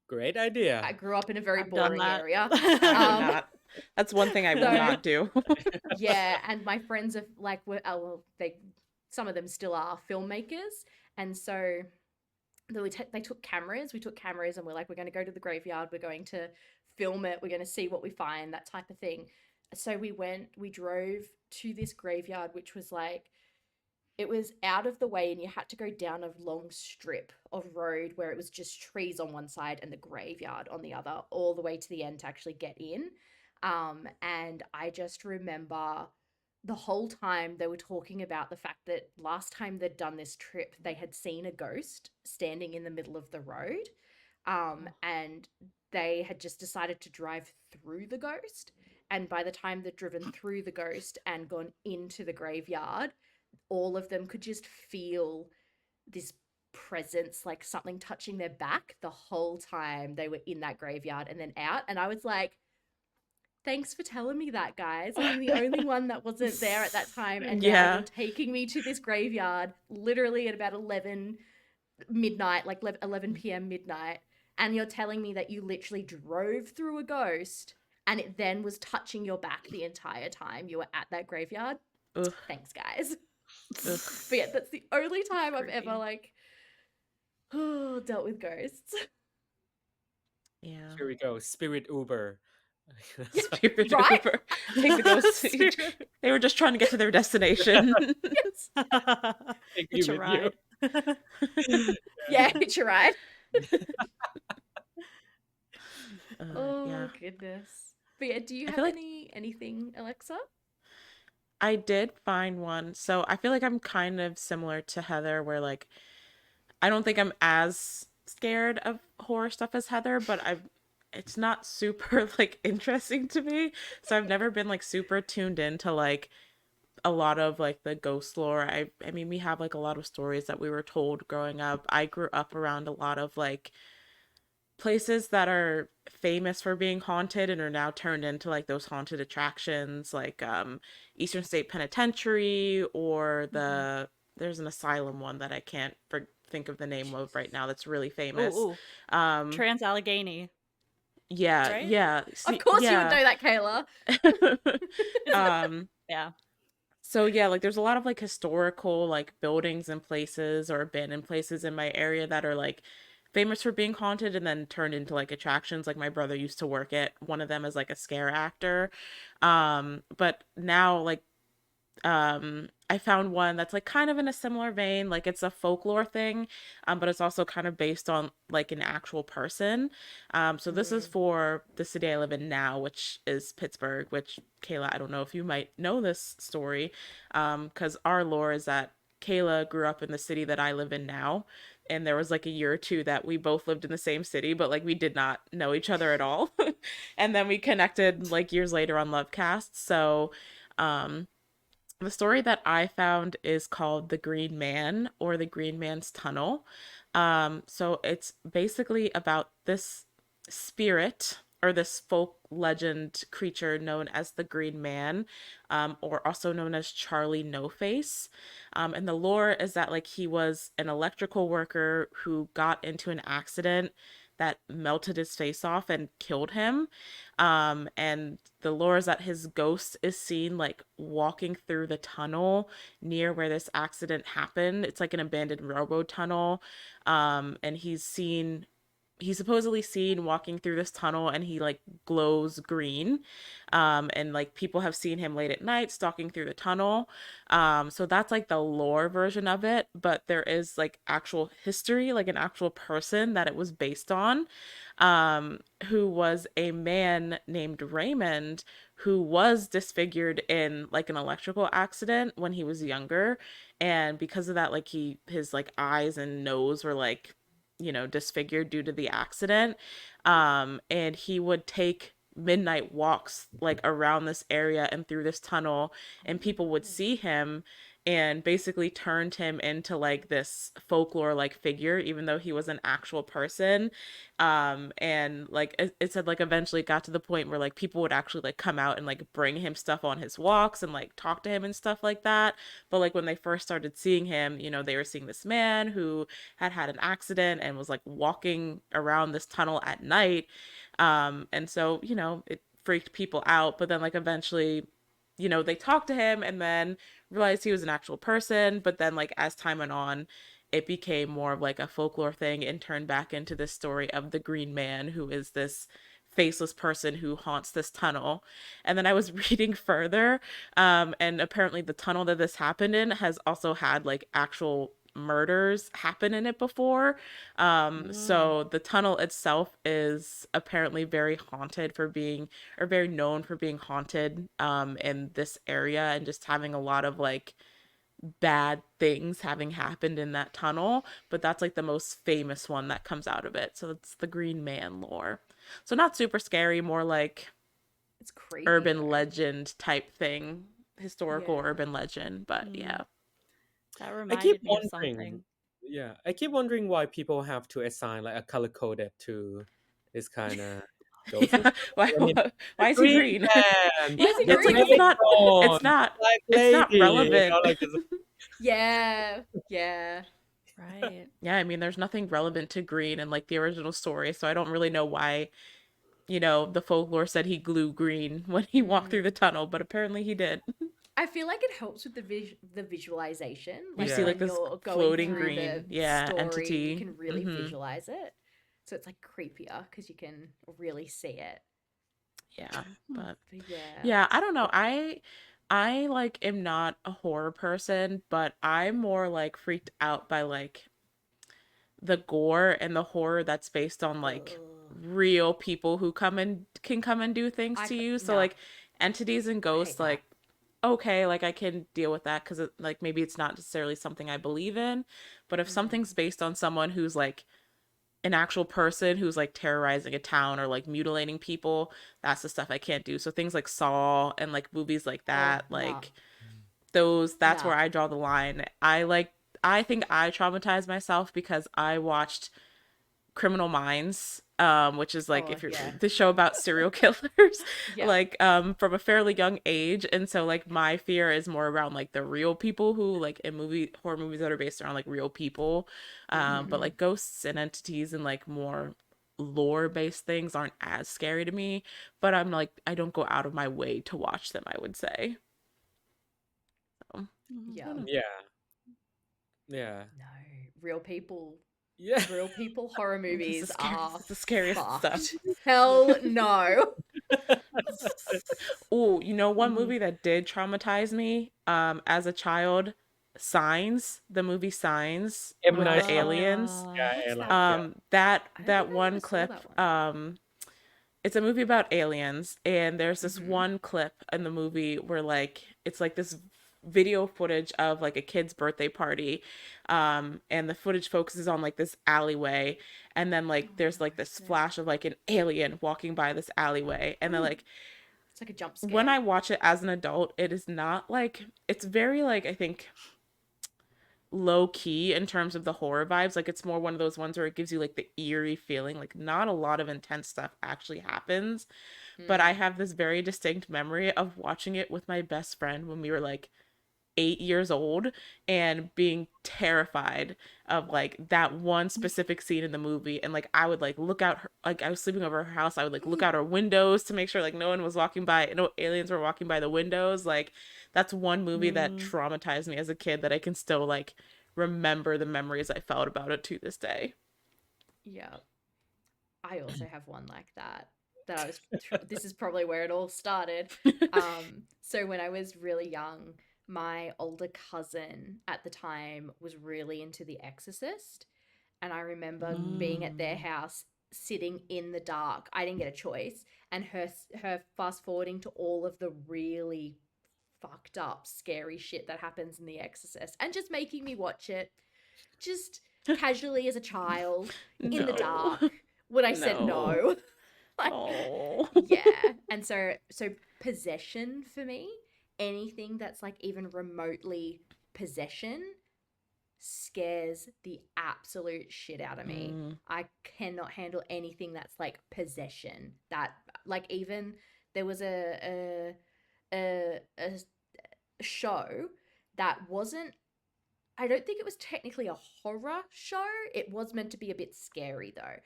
Great idea. I grew up in a very I've done boring that. area. I would not. That's one thing I will So not do. yeah, and my friends are like were well, they some of them still are filmmakers, and so they took cameras. We took cameras, and we're like, we're going to go to the graveyard. We're going to film it. We're going to see what we find, that type of thing. So we drove to this graveyard, which was like, it was out of the way and you had to go down a long strip of road where it was just trees on one side and the graveyard on the other, all the way to the end to actually get in. And I just remember the whole time they were talking about the fact that last time they'd done this trip, they had seen a ghost standing in the middle of the road. And they had just decided to drive through the ghost. And by the time they'd driven through the ghost and gone into the graveyard, all of them could just feel this presence, like something touching their back the whole time they were in that graveyard and then out. And I was like, thanks for telling me that, guys. I'm the only one that wasn't there at that time. And now Yeah. you're taking me to this graveyard literally at about 11 midnight, like 11 p.m. midnight. And you're telling me that you literally drove through a ghost and it then was touching your back the entire time you were at that graveyard. Ugh. Thanks, guys. Ugh. But yeah, that's the only time I've Creepy. ever like dealt with ghosts. Yeah. Here we go. Spirit Uber. Spirit Right? Uber. Take the ghosts. Spirit. They were just trying to get to their destination. Take me It's a with you. ride. Yeah, it's your ride. Oh Yeah. goodness. But yeah, do you I have feel like anything, Alexa? I did find one. So I feel like I'm kind of similar to Heather, where like I don't think I'm as scared of horror stuff as Heather, but I've it's not super like interesting to me. So I've never been like super tuned into like a lot of like the ghost lore. I mean we have like a lot of stories that we were told growing up. I grew up around a lot of like places that are famous for being haunted and are now turned into like those haunted attractions like Eastern State Penitentiary or Mm-hmm. there's an asylum one that I can't think of the name of right Jesus. now that's really Ooh, famous. ooh. um Trans-Allegheny, yeah, right? yeah, Of see, course you would yeah. know that, Kayla. um Yeah. so yeah, like there's a lot of like historical like buildings and places or abandoned places in my area that are like famous for being haunted and then turned into like attractions. Like my brother used to work at one of them as like a scare actor. But now like I found one that's like kind of in a similar vein, like it's a folklore thing, but it's also kind of based on like an actual person. So this is Mm. for the city I live in now, which is Pittsburgh, which Kayla, I don't know if you might know this story, because our lore is that Kayla grew up in the city that I live in now, and there was like a year or two that we both lived in the same city, but like we did not know each other at all. And then we connected like years later on Lovecast. So um the story that I found is called The Green Man or The Green Man's Tunnel. So it's basically about this spirit or this folk legend creature known as the Green Man, or also known as Charlie No Face. And the lore is that like he was an electrical worker who got into an accident that melted his face off and killed him. And the lore is that his ghost is seen like walking through the tunnel near where this accident happened. It's like an abandoned railroad tunnel. And he's supposedly seen walking through this tunnel and he like glows green. And like people have seen him late at night stalking through the tunnel. So that's like the lore version of it, but there is like actual history, like an actual person that it was based on, who was a man named Raymond who was disfigured in like an electrical accident when he was younger. And because of that, like his like eyes and nose were like, disfigured due to the accident. And he would take midnight walks like around this area and through this tunnel, and people would Oh. see him and basically turned him into like this folklore like figure even though he was an actual person. And like it said like eventually got to the point where like people would actually like come out and like bring him stuff on his walks and like talk to him and stuff like that. But like when they first started seeing him, they were seeing this man who had had an accident and was like walking around this tunnel at night. And so it freaked people out, but then like eventually they talked to him and then realized he was an actual person. But then like as time went on, it became more of like a folklore thing and turned back into this story of the Green Man, who is this faceless person who haunts this tunnel. And then I was reading further, and apparently the tunnel that this happened in has also had like actual murders happen in it before. Mm. So the tunnel itself is apparently very haunted for being, or very known for being haunted, in this area, and just having a lot of like bad things having happened in that tunnel. But that's like the most famous one that comes out of it. So it's the Green Man lore. So not super scary, more like It's creepy urban though. legend type thing, historical Yeah. urban legend. But Mm, yeah. that I keep reminded me of wondering, something. yeah, I keep wondering why people have to assign like a color coded to this kind of ghosts and Yeah. stuff. Why, I mean, the why is he green green? man, Why Yeah, is he the it's like green? it's unicorn, not black it's not lady, relevant. like this. Yeah. Yeah. Right. Yeah, I mean there's nothing relevant to green in like the original story, so I don't really know why, the folklore said he glue green when he walked through the Mm. tunnel, but apparently he did. I feel like it helps with the visualization. You Like see Yeah, like when this you're going floating through yeah. the green, yeah, story, you entity. can really Mm-hmm. visualize it. So it's like creepier because you can really see it. Yeah, Hmm. but But yeah. yeah, I don't know. I like am not a horror person, but I'm more like freaked out by like the gore and the horror that's based on like Ugh. real people who can come and do things to you. So Nah, like entities and I hate ghosts, that. like okay, like I can deal with that because like maybe it's not necessarily something I believe in, but if Mm. something's based on someone who's like an actual person who's like terrorizing a town or like mutilating people, that's the stuff I can't do. So things like Saw and like movies like Oh, that, nah, like those, that's nah. where I draw the line. I think I traumatized myself because I watched Criminal Minds, which is like Oh, if you're yeah. the show about serial killers, Yeah. like from a fairly young age, and so like my fear is more around like the real people who like in horror movies that are based around like real people, but Mm-hmm. like ghosts and entities and like more lore based things aren't as scary to me. But I'm like I don't go out of my way to watch them. I would say. So, I Yeah. don't know. Yeah. Yeah. No, real people, Yeah. real people horror This movies is scary. This are is the scariest stuff. fucked. Hell no. Oh, you know one Mm. movie that did traumatize me as a child? Signs, the movie Signs M. with Night the Shyamalan. aliens. Yeah, What's I like, that? yeah. I don't That think I ever one saw clip, that one. it's a movie about aliens, and there's this Mm-hmm. one clip in the movie where like it's like this video footage of like a kid's birthday party, and the footage focuses on like this alleyway, and then like Oh there's no, like this no. flash of like an alien walking by this alleyway, and then Ooh, like it's like a jump when scare. I watch it as an adult, it is not like it's very like I think low key in terms of the horror vibes. Like it's more one of those ones where it gives you like the eerie feeling. Like not a lot of intense stuff actually happens, but I Mm. have this very distinct memory of watching it with my best friend when we were like 8 years old and being terrified of like that one specific scene in the movie. And like I would like look out her, like I was sleeping over her house, I would like look out her windows to make sure like no one was walking by, no aliens were walking by the windows. Like that's one movie that Mm. traumatized me as a kid that I can still like remember the memories I felt about it to this day. Yeah. I also have one like that. That I was. This is probably where it all started. So when I was really young, my older cousin at the time was really into The Exorcist, and I remember being at their Mm. house, sitting in the dark. I didn't get a choice, and her fast forwarding to all of the really fucked up, scary shit that happens in The Exorcist, and just making me watch it, just casually as a child in the No. dark when I said No. no. Like, Oh. yeah. And so possession for me, anything that's like even remotely possession scares the absolute shit out of me. Mm. I cannot handle anything that's like possession. That like even there was a show that wasn't, I don't think it was technically a horror show. It was meant to be a bit scary though.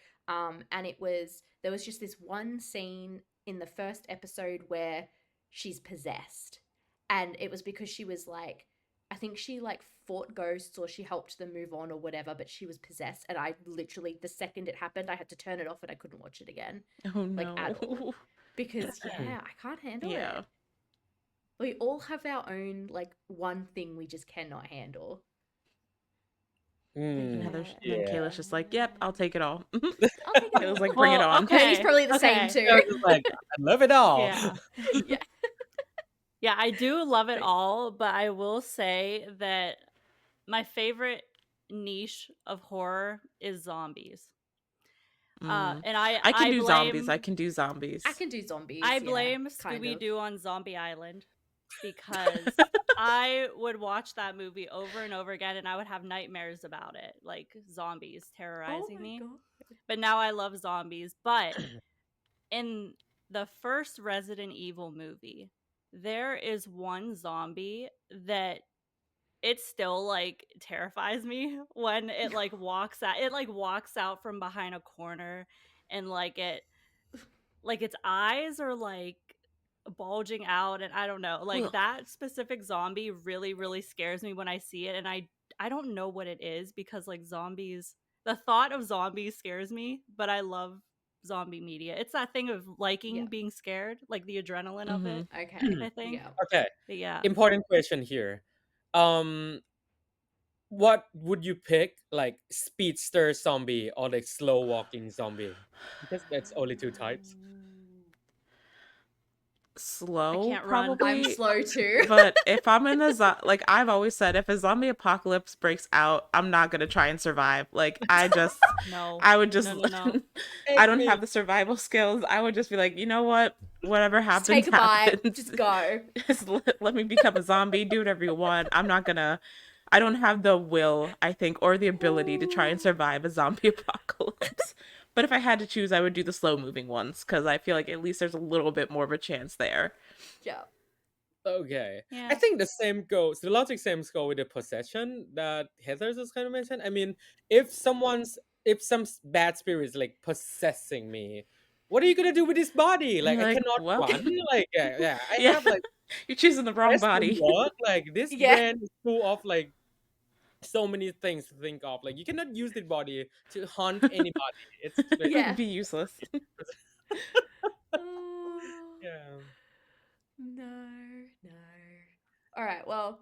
And it was, there was just this one scene in the first episode where she's possessed. And it was because she was like, I think she like fought ghosts or she helped them move on or whatever, but she was possessed. And I literally, the second it happened, I had to turn it off and I couldn't watch it again, Oh like at all. no. Because yeah, I can't handle Yeah. it. We all have our own like one thing we just cannot handle. But And Mm, Heather's yeah. and yeah. Kayla's just like, yep, I'll take it all. I'll take it Kayla's all. like, bring it Well, on. Earnie's okay. probably the same Okay. too. I was just like, I love it all. Yeah. Yeah. Yeah, I do love it But all, but I will say that my favorite niche of horror is zombies. Mm. And I can I do zombies. I blame can do I zombies. can do zombies, I yeah, blame kind Scooby of. Doo on Zombie Island because I would watch that movie over and over again and I would have nightmares about it, like zombies Oh terrorizing my me. god. But now I love zombies. But in the first Resident Evil movie, there is one zombie that it still like terrifies me when it like walks out from behind a corner and like its eyes are like bulging out and I don't know. Like Ugh. that specific zombie really scares me when I see it and I don't know what it is because like zombies, the thought of zombies scares me, but I love zombie media. It's that thing of Yeah. liking being scared, like the adrenaline of Mm-hmm. it, Okay. I think. Yeah. Okay. But yeah. Important question here. Um, what would you pick? Like speedster zombie or like slow walking zombie? Because that's only two types. I Slow, can't run. I'm probably. slow too. But if I'm in like I've always said, if a zombie apocalypse breaks out, I'm not gonna try and survive. Like No. I would just, No, no, no. I Take don't me. have the survival skills. I would just be like, you know what? Whatever Just take happens, a bite, happens. just go. Just let me become a zombie. Do whatever you want. I'm not gonna. I don't have the will, I think, or the ability to try and survive a zombie apocalypse. But if I had to choose, I would do the slow moving ones because I feel like at least there's a little bit more of a chance there. Yeah. Okay. I Yeah. think the logic same goes with the possession that Heather just kind of mentioned. I mean, if bad spirits like possessing me, what are you gonna do with this body? And Like, you're I like, cannot well, run. Like, yeah, I yeah, have like you're choosing the wrong rest and body. work. Like, this Yeah. brain is full of like so many things to think of. Like, you cannot use the body to hunt anybody. It's like, Yeah. Be useless. Oh, yeah. no, no. All right, well,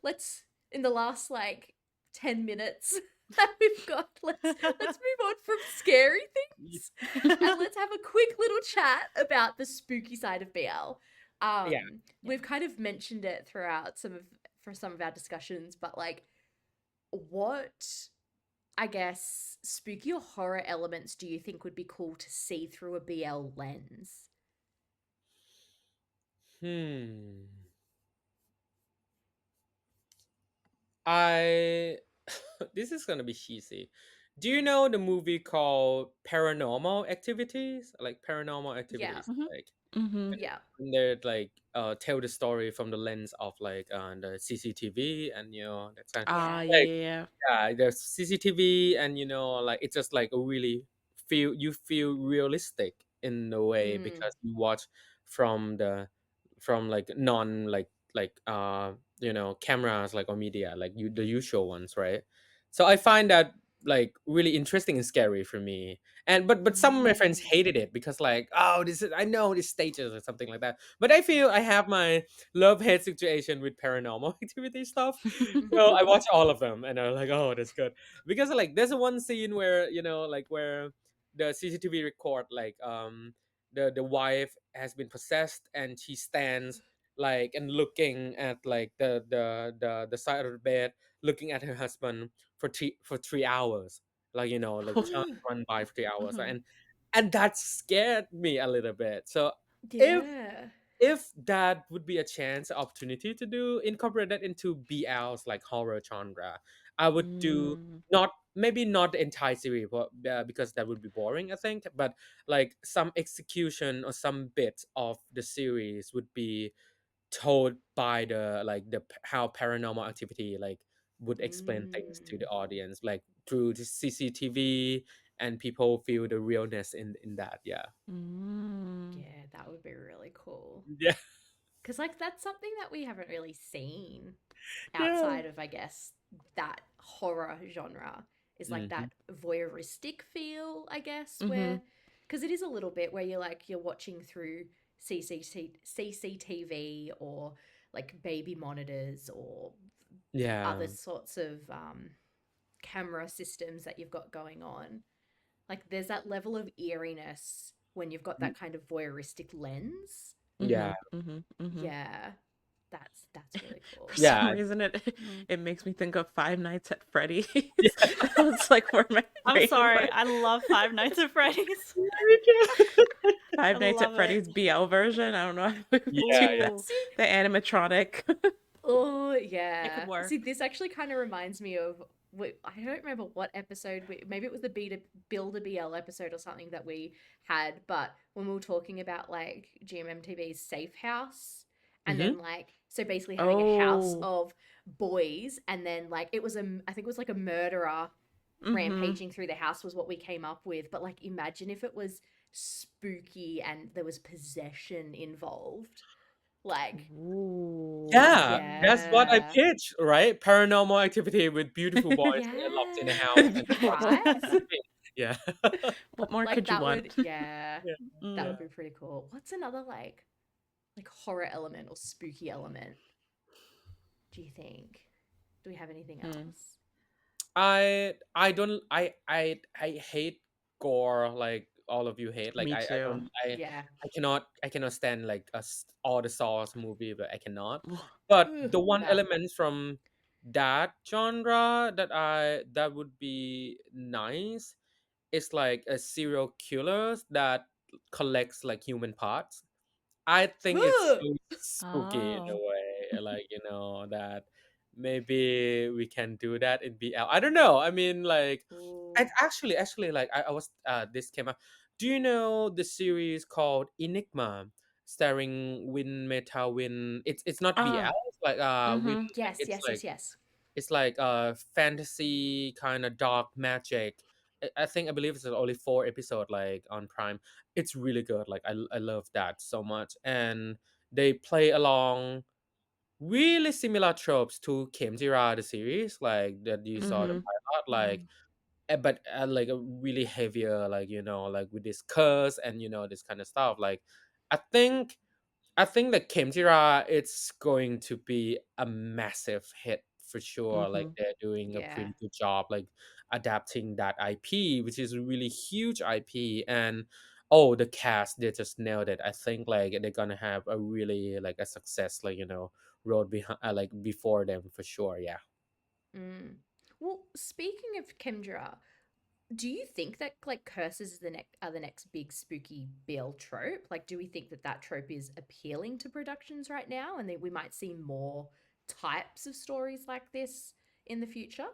let's in the last like 10 minutes that we've got, let's move on from scary things and let's have a quick little chat about the spooky side of BL. Yeah. We've kind of mentioned it throughout some of our discussions, but like what I guess spooky or horror elements do you think would be cool to see through a BL lens? Hmm. I this is gonna be cheesy. Do you know the movie called Paranormal Activities? Like Paranormal Yeah. Activities, Mhm. like Mm-hmm. Yeah. and they're like tell the story from the lens of like the CCTV and that kind. Ah, Yeah. yeah, Like yeah, yeah, there's CCTV and like it's just like a really feel realistic in a way Mm. because you watch from like non cameras like or media like the usual ones, right? So I find that like really interesting and scary for me. And but some of my friends Mm. hated it because like, oh, this is, I know this stages or something like that, but I feel I have my love hate situation with paranormal activity stuff. So Mhm. I watch all of them and I'm like, oh, that's good. Because like there's a one scene where, like where the CCTV record like the wife has been possessed and she stands like and looking at like the side of the bed, looking at her husband for 3 hours. Like, like trying to run by for 3 hours. Mhm. And that scared me a little bit. So if Yeah. if that would be a chance opportunity to do incorporate that into BL's like horror genre, I would do Mm. not maybe not the entire series, but because that would be boring, I think. But like some execution or some bit of the series would be told by the like how paranormal activity like would explain things to Mm. the audience like through the CCTV, and people feel the realness in that. Yeah. Mm. Yeah, that would be really cool. Yeah. Because, like, that's something that we haven't really seen Yeah. outside of, I guess, that horror genre is like Hmm. that voyeuristic feel, I guess, Mm-hmm. where, because it is a little bit where you're watching through CCTV or like baby monitors or Yeah. other sorts of camera systems that you've got going on. Like, there's that level of eeriness when you've got that kind of voyeuristic lens. Yeah. Mm-hmm. Mm-hmm. Mm-hmm. Yeah, that's really For cool. some Yeah. reason, it Mm. it makes me think of Five Nights at Freddy's. Yeah. It's like where my I'm brain sorry. went. I love Five Nights at Freddy's. Me too. I Five Nights at love it. Freddy's BL version. I don't know how we would do Yeah. Yeah. that. Ooh, See, The animatronic. oh it could yeah. work. See, this actually kind of reminds me of. I don't remember what episode. Maybe it was the Build a BL episode or something that we had. But when we were talking about like GMMTV's Safe House, and Hmm. then like so basically having a house Oh. of boys, and then like it was I think it was like a murderer Mm-hmm. rampaging through the house was what we came up with. But like, imagine if it was spooky and there was possession involved. Like, Yeah, Ooh. that's what I yeah. pitched, right? Paranormal activity with beautiful boys locked in a house Yeah. and Right? yeah. What more Like could you that would, want? yeah. Yeah. That Yeah. Mm. would be pretty cool. What's another like horror element or spooky element, do you think? Do we have anything Mm, else? I don't I hate gore like all of you hate. Like me I too. don't Yeah. I cannot stand like all the Saws movie, but I cannot. But Ugh, the one no. element from that genre that would be nice is like a serial killer that collects like human parts. I think it's Ugh. so spooky in a Oh. way, like that maybe we can do that in BL. I don't know. I mean, like, Ooh. and actually, like, I was this came up. Do you know the series called Enigma, starring Win Meta Win? It's not BL. Ah. It's like Win. Mm-hmm. Like, Yes, yes, yes, yes. it's like fantasy kind of dark magic. I think I believe it's only 4 episodes like on Prime. It's really good. Like I love that so much, and they play along really similar tropes to Kemjira the series, like that you saw the Mm-hmm. pilot, like Mm. but like a really heavier, like like with this curse and this kind of stuff. Like I think I think that Kimjira it's going to be a massive hit for sure. Like Mm-hmm. they're doing a Yeah. pretty good job like adapting that IP, which is a really huge IP. And oh, the cast they just nailed it. I think like they're gonna have a really like a success like road behind like before them for sure. Yeah. Mm. Well, speaking of Kendra, do you think that like curses is the next are the next big spooky BL trope? Like, do we think that that trope is appealing to productions right now, and that we might see more types of stories like this in the future?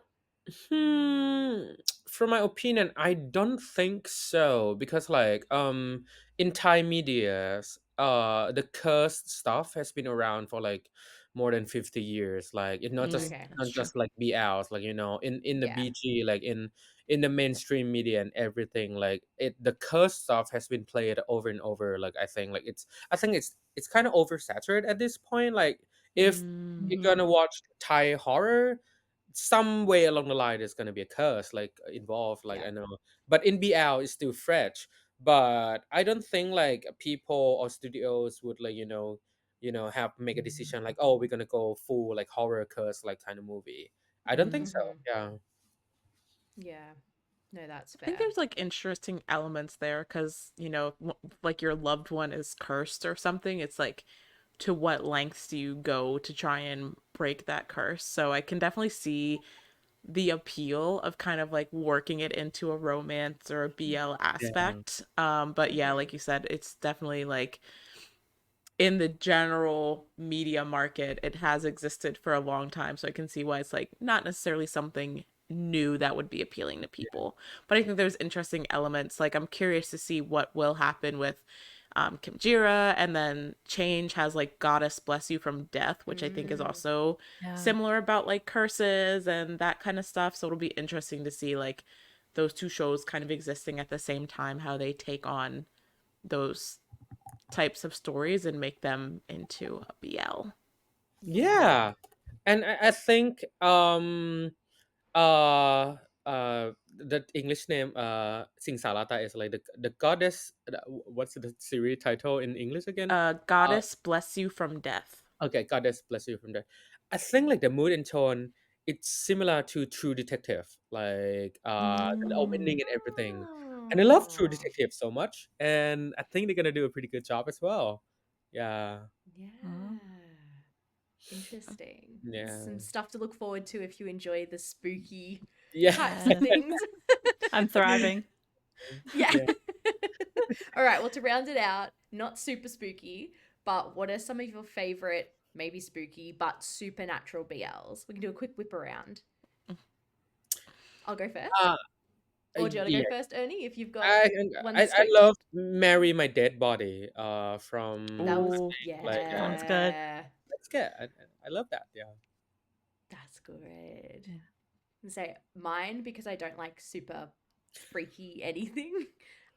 Hmm. From my opinion, I don't think so because like in Thai medias, the cursed stuff has been around for like more than 50 years. Like it's not just Mm, Okay. that's true. like BLs, like in the Yeah. BG, like in the mainstream media and everything, like the cursed stuff has been played over and over. Like I think it's kind of oversaturated at this point. Like if Mm, you're Mhm. gonna watch Thai horror some way along the line there's gonna be a curse like involved like Yeah. I know but in BL it's still fresh but I don't think like people or studios would like have make a decision like oh we're gonna go full like horror curse like kind of movie. I don't think mm-hmm. so. Mm-hmm. Yeah. Yeah. No, that's I think fair. there's like interesting elements there because, like your loved one is cursed or something. It's like, to what lengths do you go to try and break that curse? So I can definitely see the appeal of kind of like working it into a romance or a BL Yeah. aspect. But yeah, Mm-hmm. like you said, it's definitely like in the general media market, it has existed for a long time. So I can see why it's like not necessarily something new that would be appealing to people. But I think there's interesting elements. Like I'm curious to see what will happen with Kimjira, and then Change has like Goddess Bless You from Death, which I think is Mm. also Yeah. similar about like curses and that kind of stuff. So it'll be interesting to see like those two shows kind of existing at the same time, how they take on those types of stories and make them into a BL. Yeah. Yeah. And I think uh the English name Sing Salata is like the goddess what's the series title in English again? Goddess Bless You from Death. Okay, Goddess bless you from there. I think like the mood and tone, it's similar to True Detective, like the opening Mm. and everything. And I love True Oh. Detective so much, and I think they're gonna do a pretty good job as well. Yeah, Oh. Yeah. Interesting. Some yeah, stuff to look forward to if you enjoy the spooky yeah, types of Yes. things. I'm thriving. Yeah. yeah. All right. Well, to round it out, not super spooky, but what are some of your favorite, maybe spooky, but supernatural BLs? We can do a quick whip around. I'll go first. Uh, Or do you want to yeah. go first, Ernie, if you've got I, one I stoked? love "Marry My Dead Body" That from was, Oh, like Sounds good. yeah, that's good. I love that. Yeah. that's good. Yeah. And say mine because I don't like super freaky anything.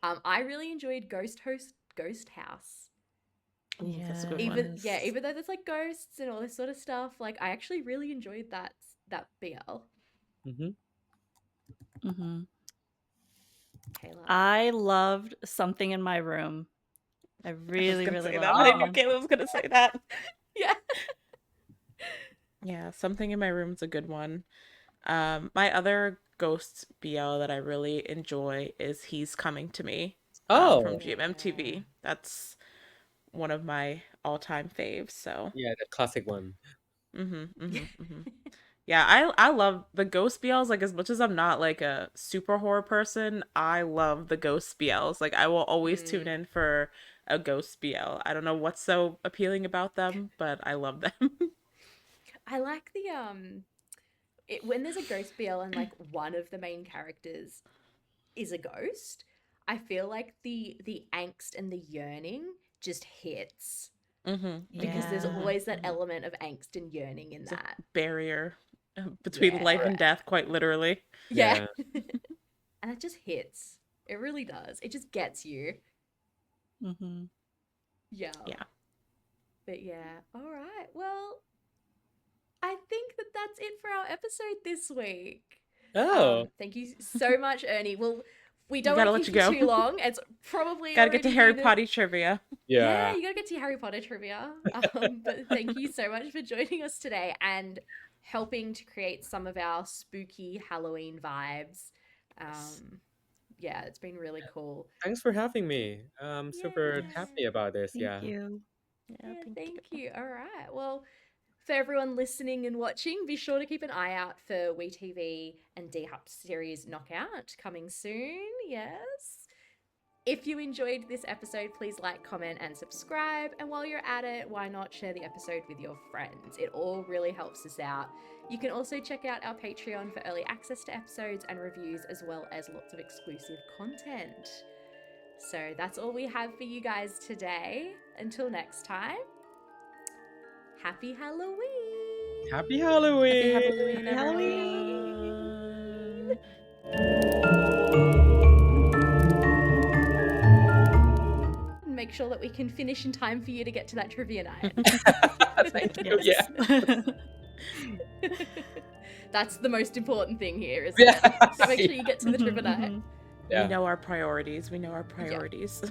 I really enjoyed Ghost House. oh, that's a good one. Yes. Even though there's like ghosts and all this sort of stuff, like I actually really enjoyed that BL. Mm-hmm. Hmm. Kayla. I loved Something in My Room. I I was really, gonna really say that, loved but I that knew Oh, one. Caleb was gonna say that. yeah. Yeah, Something in My Room's a good one. My other ghost BL that I really enjoy is He's Coming to Me, from Oh, Yeah. GMMTV. That's one of my all-time faves, so. yeah, the classic one. Yeah, I love the ghost BLs. Like, as much as I'm not like a super horror person, I love the ghost BLs. Like, I will always tune Mm. in for a ghost BL. I don't know what's so appealing about them, but I love them. I like when there's a ghost BL and like one of the main characters is a ghost, I feel like the angst and the yearning just hits because there's Yeah. always that element of angst and yearning in It's a that. barrier between life Yeah. and death, quite literally. Yeah. Yeah. And it just hits. It really does. It just gets you. Mm-hmm. Yeah. Yeah. But yeah. All right. Well, I think that that's it for our episode this week. Oh, Thank you so much, Ernie. Well, we We don't want gotta to let keep you you go. too long. It's probably Gotta get to already Harry been Potter trivia. yeah, yeah. you gotta get to your Harry Potter trivia. But thank you so much for joining us today and helping to create some of our spooky Halloween vibes. Yeah, it's been really cool. Thanks for having me. I'm Yeah. super happy about this. Thank Yeah. you. Yeah, Yeah, thank thank you. you. All right. Well, for everyone listening and watching, be sure to keep an eye out for WeTV and D-Hub series Knockout coming soon. Yes. If you enjoyed this episode, please like, comment, and subscribe. And while you're at it, why not share the episode with your friends? It all really helps us out. You can also check out our Patreon for early access to episodes and reviews, as well as lots of exclusive content. So that's all we have for you guys today. Until next time, happy Halloween! Happy Happy Halloween. Halloween, Happy Halloween. everyone. Make sure that we can finish in time for you to get to that trivia night. Thank you. Yes. Yeah. That's the most important thing here, isn't Yeah. it? So make sure you get to the trivia night. Mhm. We Yeah. know our priorities. We know our Yeah. priorities.